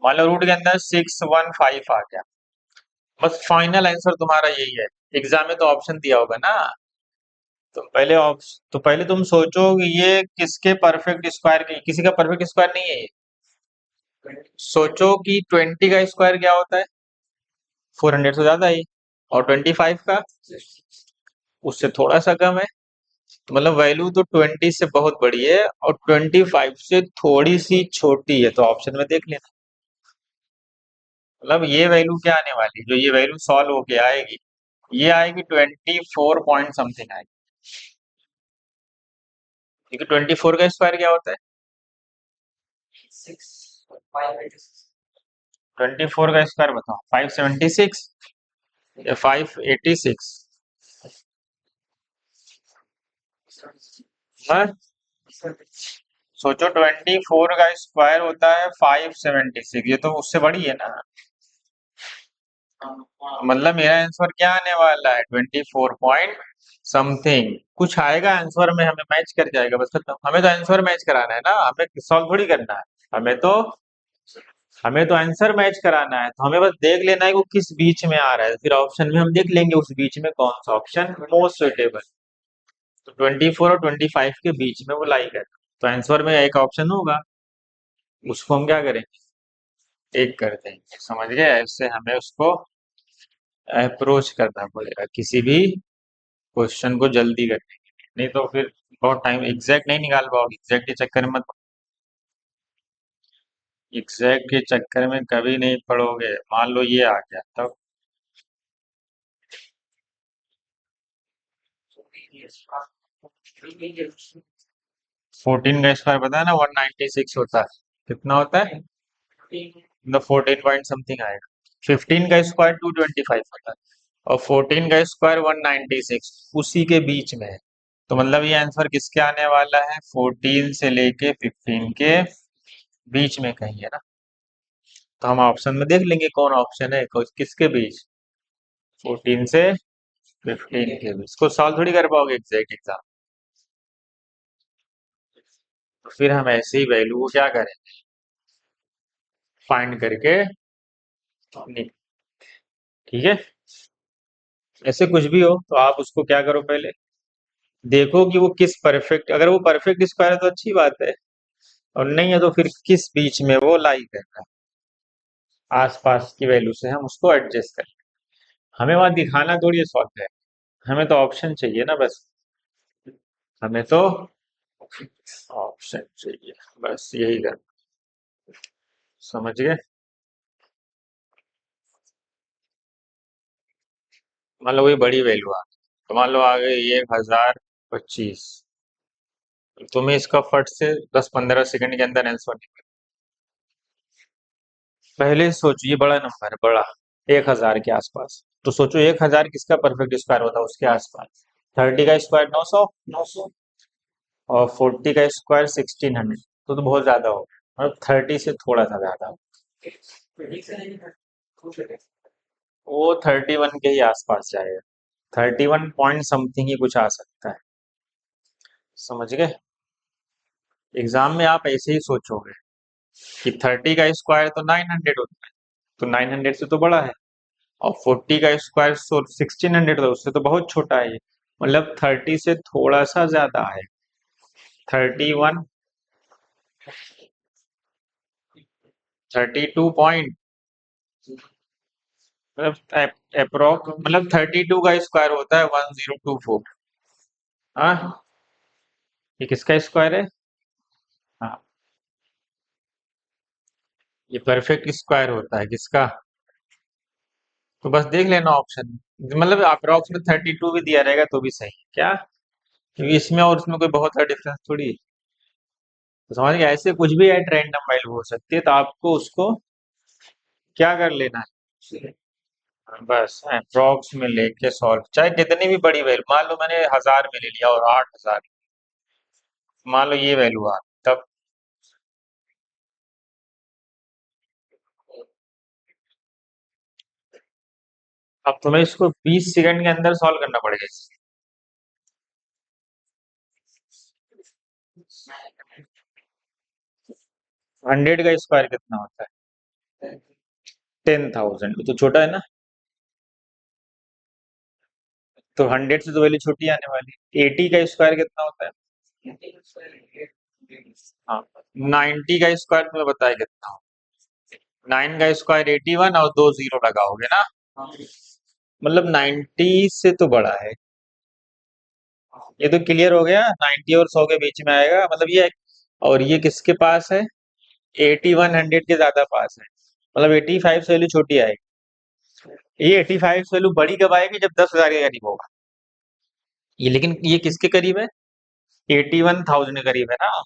मान लो रूट के अंदर 615 आ गया, बस फाइनल आंसर तुम्हारा यही है। एग्जाम में तो ऑप्शन दिया होगा ना, तो पहले तुम सोचो कि ये किसके परफेक्ट स्क्वायर के, किसी का परफेक्ट स्क्वायर नहीं है ये। सोचो कि 20 का स्क्वायर क्या होता है? 400 से ज्यादा है, और 25 का उससे थोड़ा सा कम है। तो मतलब वैल्यू तो 20 से बहुत बड़ी है और 25 से थोड़ी सी छोटी है, तो ऑप्शन में देख लेना। मतलब ये वैल्यू क्या आने वाली है, जो ये वैल्यू सॉल्व होके आएगी, ये आएगी 24 पॉइंट समथिंग आएगी। क्योंकि 24 का स्क्वायर क्या होता है? 24 का स्क्वायर बताओ, 576 या 586? हाँ, सोचो 24 का स्क्वायर होता है 576, ये तो उससे बड़ी है ना। मतलब मेरा आंसर क्या आने वाला है? 24 पॉइंट समथिंग कुछ आएगा आंसर में, हमें मैच कर जाएगा बस खत्म। हमें तो आंसर मैच कराना है ना, हमें सॉल्व थोड़ी करना है। हमें तो हमें तो आंसर मैच कराना है, तो हमें बस देख लेना है कि वो किस बीच में आ रहा है, फिर ऑप्शन में हम देख लेंगे उस बीच में कौन सा ऑप्शन मोस्ट सुटेबल। तो 24 और 25 के बीच में वो लाई है, तो आंसर में एक ऑप्शन होगा, उसको हम क्या करेंगे? एक कर देंगे। समझ गए? ऐसे हमें उसको अप्रोच करना पड़ेगा किसी भी क्वेश्चन को जल्दी करने के लिए, नहीं तो फिर बहुत टाइम एग्जैक्ट नहीं निकाल पाओगे। एग्जैक्ट के चक्कर में मत, एग्जैक्ट के चक्कर में कभी नहीं पढ़ोगे। मान लो ये आ गया तब। 14 का स्क्वायर पता है ना, 196 होता है। कितना होता है? मतलब 14 पॉइंट समथिंग आएगा। 15 का स्क्वायर 225 होता है, और 14 का स्क्वायर 196, उसी के बीच में है। तो मतलब ये आंसर किसके आने वाला है? 14 से लेके 15 के बीच में कहीं है ना। तो हम ऑप्शन में देख लेंगे कौन ऑप्शन है, किसके बीच? 14 से 15 के बीच। इसको सॉल्व थोड़ी कर पाओगे एग्जैक्ट एग्जाम। तो फिर हम ऐसे ही वैल्यू को क्या करें? फाइंड करके ठीक है। ऐसे कुछ भी हो तो आप उसको क्या करो, पहले देखो कि वो किस परफेक्ट, अगर वो परफेक्ट स्क्वायर है तो अच्छी बात है, और नहीं है तो फिर किस बीच में वो लाई कर रहा है, आसपास की वैल्यू से हम उसको एडजस्ट कर। हमें वहां दिखाना थोड़ी है सॉल्व है, हमें तो ऑप्शन चाहिए ना बस। हमें तो ऑप्शन चाहिए, बस यही कर। समझ गए? मान लो कोई बड़ी वैल्यू आ गई, तो मान लो आ गई 1025, तुम्हें इसका फट से 10-15 सेकंड के अंदर आंसर निकल। पहले सोचो ये बड़ा नंबर है, बड़ा 1000 के आसपास, तो सोचो 1000 किसका परफेक्ट स्क्वायर होता है उसके आसपास? 30 का स्क्वायर 900, 900, और 40 का स्क्वायर 1600, तो बहुत ज्यादा हो, मतलब 30 से थोड़ा सा ज्यादा हो। वो 31 के ही आसपास जाएगा, 31 पॉइंट समथिंग ही कुछ आ सकता है। समझ गए? एग्जाम में आप ऐसे ही सोचोगे कि 30 का स्क्वायर तो 900 होता है, तो 900 से तो बड़ा है, और 40 का स्क्वायर 1600 तो उससे तो बहुत छोटा है ये, मतलब 30 से थोड़ा सा ज्यादा है। 31, 32 पॉइंट, मतलब अप्रोक्स, मतलब 32 का स्क्वायर होता है 1024। हाँ, ये किसका स्क्वायर है? हाँ, ये परफेक्ट स्क्वायर होता है किसका? तो बस देख लेना ऑप्शन, मतलब अप्रोक्स में 32 भी दिया रहेगा तो भी सही है क्या, क्योंकि इसमें और उसमें कोई बहुत सारा डिफरेंस थोड़ी है। तो समझ गए, ऐसे कुछ भी एट रैंडम वैल्यू हो सकती है, तो आपको उसको क्या कर लेना है, बस अप्रोक्स में लेके सॉल्व, चाहे कितनी भी बड़ी वैल्यू, मान लो मैंने 1000 में ले लिया और 8000, मान लो ये वैल्यू आ तब, अब तुम्हें इसको 20 सेकंड के अंदर सॉल्व करना पड़ेगा। 100 का स्क्वायर कितना होता है? 10,000, तो छोटा है ना, तो 100 से तो वैल्यू छोटी आने वाली। 80 का स्क्वायर कितना होता है? हाँ, 90 का स्क्वायर तुम्हें बताया कितना हो, 9 का स्क्वायर 81 और दो जीरो लगाओगे ना, मतलब 90 से तो बड़ा है। ये तो क्लियर हो गया, 90 और 100 के बीच में आएगा, मतलब ये, और ये किसके पास है? 81 100 के ज्यादा पास है, मतलब 85 से वैल्यू छोटी आएगी। ये 85 से वैल्यू बड़ी कब आएगी? जब 10,000 के करीब होगा ये, लेकिन ये किसके करीब है? 81,000 के करीब है ना,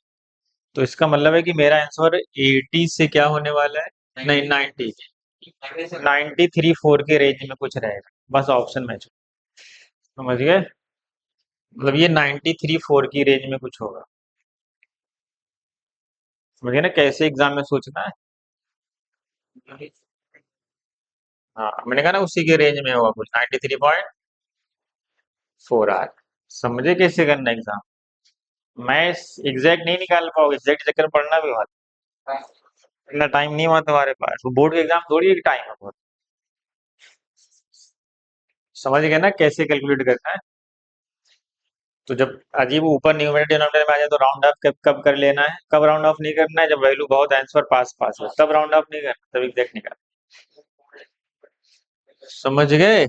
तो इसका मतलब है कि मेरा आंसर 80 से क्या होने वाला है, नहीं 90, 93 4 के रेंज में कुछ रहेगा, बस ऑप्शन मैच। समझ गए, मतलब ये 93 4 की रेंज में कुछ होगा। समझ गए ना कैसे एग्जाम में सोचना है। हाँ, मैंने कहा ना उसी के रेंज में होगा कुछ, 93.4 आर। समझे कैसे करना एग्जाम? मैं एग्जैक्ट नहीं निकाल पाऊंगा, एग्जैक्ट चक्कर में पढ़ना भी होगा, इतना टाइम नहीं हुआ तुम्हारे पास, वो बोर्ड के एग्जाम थोड़ी एक टाइम है बहुत। समझ गए ना कैसे कैलकुलेट करना है। तो जब अजीब ऊपर न्यूमरेटर डिनोमिनेटर में आ जाए तो राउंड ऑफ कब कब कर लेना है, कब राउंड ऑफ नहीं करना है, जब वैल्यू बहुत आंसर पास पास है तब राउंड ऑफ नहीं करना, तब एग्जैक्ट निकाल। समझ गए,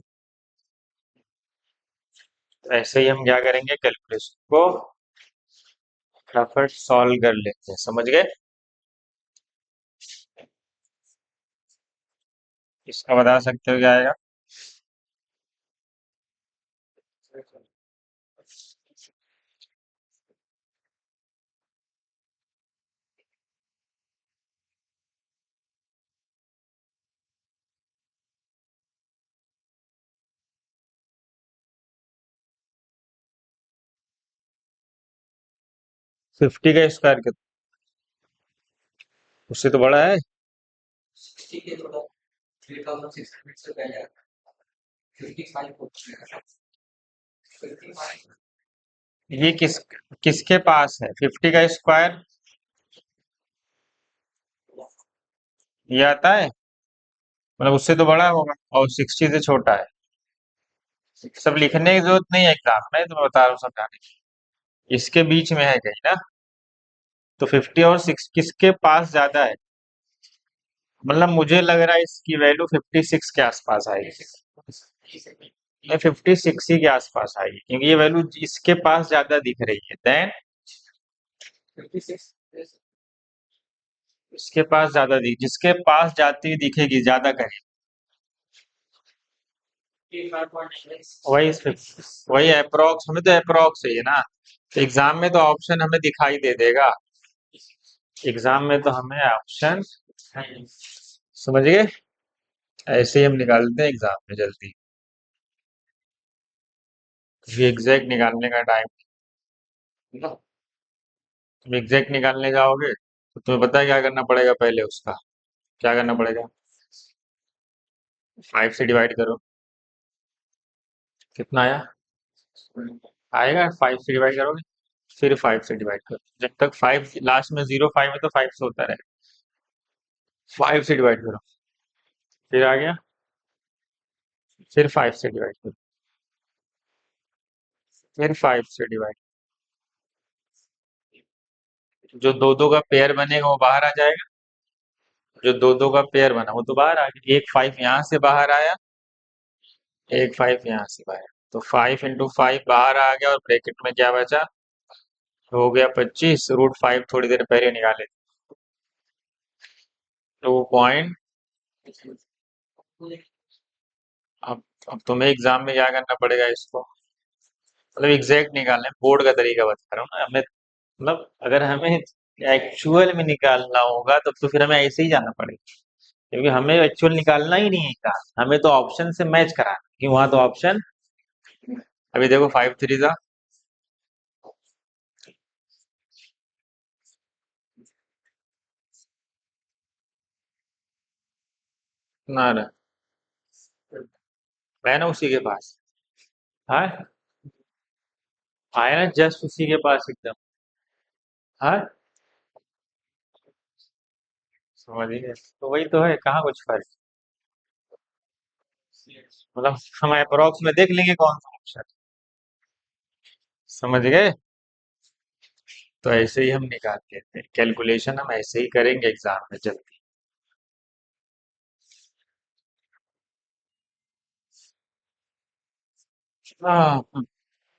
तो ऐसे ही हम क्या करेंगे, कैलकुलेशन को फटाफट सॉल्व कर लेते हैं। समझ गए, इसका बता सकते हो क्या आएगा? 50 का स्क्वायर कितना, उससे तो बड़ा है। ये किसके पास है 50 का स्क्वायर, ये आता है, मतलब उससे तो बड़ा होगा और 60 से छोटा है। सब लिखने की जरूरत नहीं है एग्जाम में, तो मैं बता रहा हूँ समझाने की। इसके बीच में है कहीं ना, तो 50 और 6 किसके पास ज्यादा है, मतलब मुझे लग रहा है इसकी वैल्यू 56 के आसपास आएगी, नहीं 56 ही के आसपास आएगी, क्योंकि ये वैल्यू इसके पास ज्यादा दिख रही है देन इसके पास ज्यादा दिख, जिसके पास जाती हुई दिखेगी ज्यादा करें, वही वही अप्रोक्स, हमें तो अप्रोक्स है ना, तो एग्जाम में तो ऑप्शन हमें दिखाई दे देगा, एग्जाम में तो हमें ऑप्शन, समझ गए, ऐसे ही हम निकालते हैं एग्जाम में जल्दी, क्योंकि एग्जैक्ट निकालने का टाइम, तुम एग्जैक्ट निकालने जाओगे तो तुम्हें पता है क्या करना पड़ेगा, पहले उसका क्या करना पड़ेगा, 5 से डिवाइड करो, कितना आया, आएगा 5 से डिवाइड करोगे, फिर 5 से डिवाइड करो, जब तक 5 लास्ट में 05 है तो 5 से होता रहेगा, 5 से डिवाइड करो, फिर आ गया, फिर 5 से डिवाइड करो, फिर 5 से डिवाइड, जो दो दो का पेयर बनेगा वो बाहर आ जाएगा, जो दो दो का पेयर बना वो तो बाहर आ गया, एक 5 यहाँ से बाहर आया, एक 5 यहाँ से बाहर, तो 5 × 5 बाहर आ गया और ब्रैकेट में क्या बचा, हो गया 25, √5 थोड़ी देर पहले निकाले, 2 पॉइंट। अब अब तुम्हें एग्जाम में क्या करना पड़ेगा इसको, मतलब एग्जैक्ट निकालना है, बोर्ड का तरीका बता रहा हूँ ना हमें। मतलब अगर हमें एक्चुअल में निकालना होगा तब तो फिर हमें ऐसे ही जाना पड़ेगा, क्योंकि हमें एक्चुअल निकालना ही नहीं है का, हमें तो ऑप्शन से मैच कराना, कि वहां तो ऑप्शन। अभी देखो 5 3 था। ना ना, मैं ना उसी के पास। हाँ, आया ना जस्ट उसी के पास एकदम। हाँ, समझ गए, तो वही तो है, कहाँ कुछ फर्क। मतलब हम अप्रोक्स में देख लेंगे कौन सा ऑप्शन। समझ गए। तो ऐसे ही हम निकाल लेते हैं, कैलकुलेशन हम ऐसे ही करेंगे एग्जाम में जल्दी। हाँ।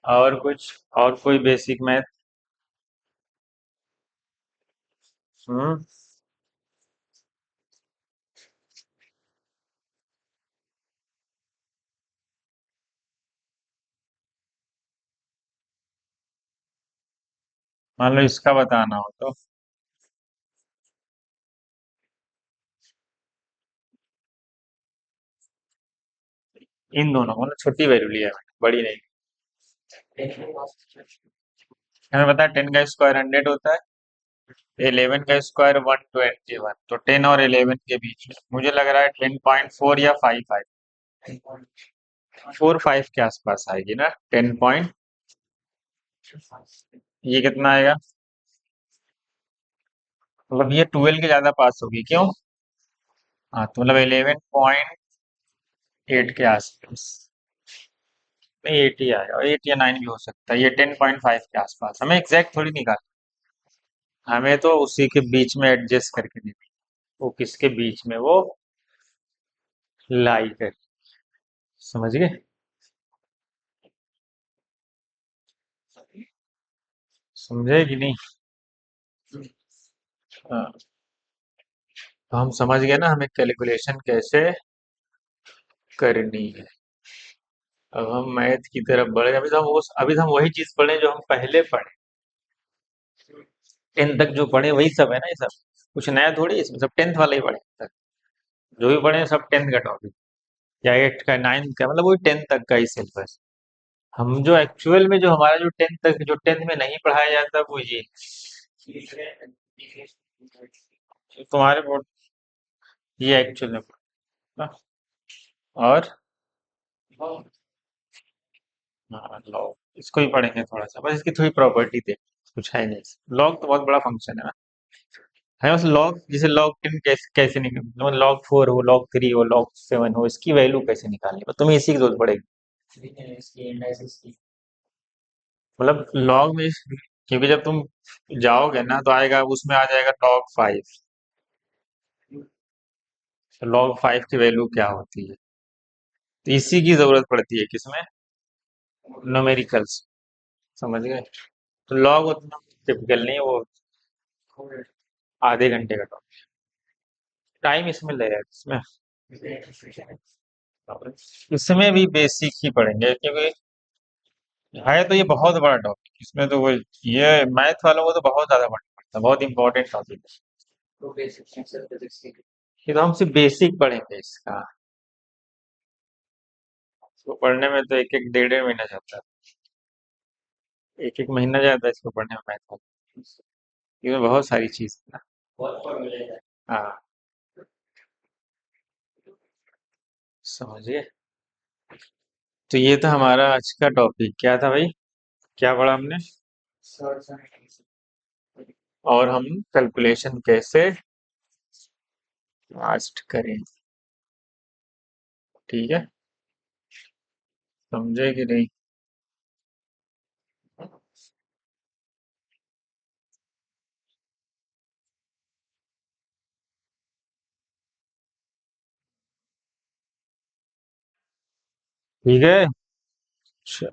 और कुछ, और कोई बेसिक मैथ। हम्म। मान लो इसका बताना हो तो। इन दोनों को, मतलब छोटी वैल्यू लिया है मैंने, बड़ी नहीं। हमें पता है 10 का स्क्वायर 100 होता है, 11 का स्क्वायर 121, तो 10 और 11 के बीच में मुझे लग रहा है 10.4 या 5 आएगी। 4 5 के आसपास आएगी ना, 10 पॉइंट। ये कितना आएगा, मतलब ये 12 के ज्यादा पास होगी क्यों। हाँ, तो मतलब 11.8 के आसपास। नहीं, 8 ही आएगा, 8 या 9 भी हो सकता है, ये 10.5 के आसपास, हमें एग्जैक्ट थोड़ी निकाल, हमें तो उसी के बीच में एडजस्ट करके देनी, वो किसके बीच में वो लाई कर। समझ गए। समझे कि नहीं। हाँ, तो हम समझ गए ना हमें कैलकुलेशन कैसे करनी है। अब हम मैथ की तरफ बढ़े, अभी तो हम वही चीज पढ़े जो हम पहले पढ़े, 10 तक जो पढ़े वही सब है ना, ये सब कुछ नया थोड़ी है, इसमें सब 10th वाला ही पढ़े तक, जो भी पढ़े हैं सब 10th का टॉपिक, या 8 का 9th का, मतलब वही 10th तक का ही सिलेबस। हम जो एक्चुअल में जो हमारा जो 10th तक, जो 10th में नहीं पढ़ाया जाता वो ये तुम्हारे बोर्ड, ये एक्चुअल में पढ़ना। और हाँ, लॉग इसको ही पढ़ेंगे थोड़ा सा, बस इसकी थोड़ी प्रॉपर्टी थे, कुछ है नहीं। लॉग तो बहुत बड़ा फंक्शन है ना, है बस लॉग, जैसे log 10 कैसे कैसे निकल, log 4 हो, log 3 हो, log 7 हो, इसकी वैल्यू कैसे निकालनी, तो तुम्हें इसी की जरूरत पड़ेगी। मतलब लॉग में, क्योंकि जब तुम जाओगे ना तो आएगा, उसमें आ जाएगा log 5, log 5 की वैल्यू क्या होती है, तो इसी की जरूरत पड़ती है किसमें, न्यूमेरिकल्स। समझ गए। तो लॉग उतना टिपिकल नहीं है वो, आधे घंटे का टॉपिक, टाइम इसमें लगेगा इसमें। इसमें भी बेसिक ही पढ़ेंगे, क्योंकि है तो ये बहुत बड़ा टॉपिक, इसमें तो वो, ये मैथ वालों को तो बहुत ज्यादा पढ़ना पड़ता है, बहुत इंपॉर्टेंट टॉपिक है। ये तो हम सिर्फ बेसिक पढ़ेंगे इसका, इसको पढ़ने में तो एक एक 1.5 1.5 महीना जाता है, एक एक महीना जाता है इसको पढ़ने में मैथ का, इसमें बहुत सारी चीज है ना। हाँ, समझिए। तो ये था हमारा आज का टॉपिक, क्या था भाई, क्या पढ़ा हमने, और हम कैलकुलेशन कैसे फास्ट करें। ठीक है, समझे कि नहीं। ठीक है। अच्छा।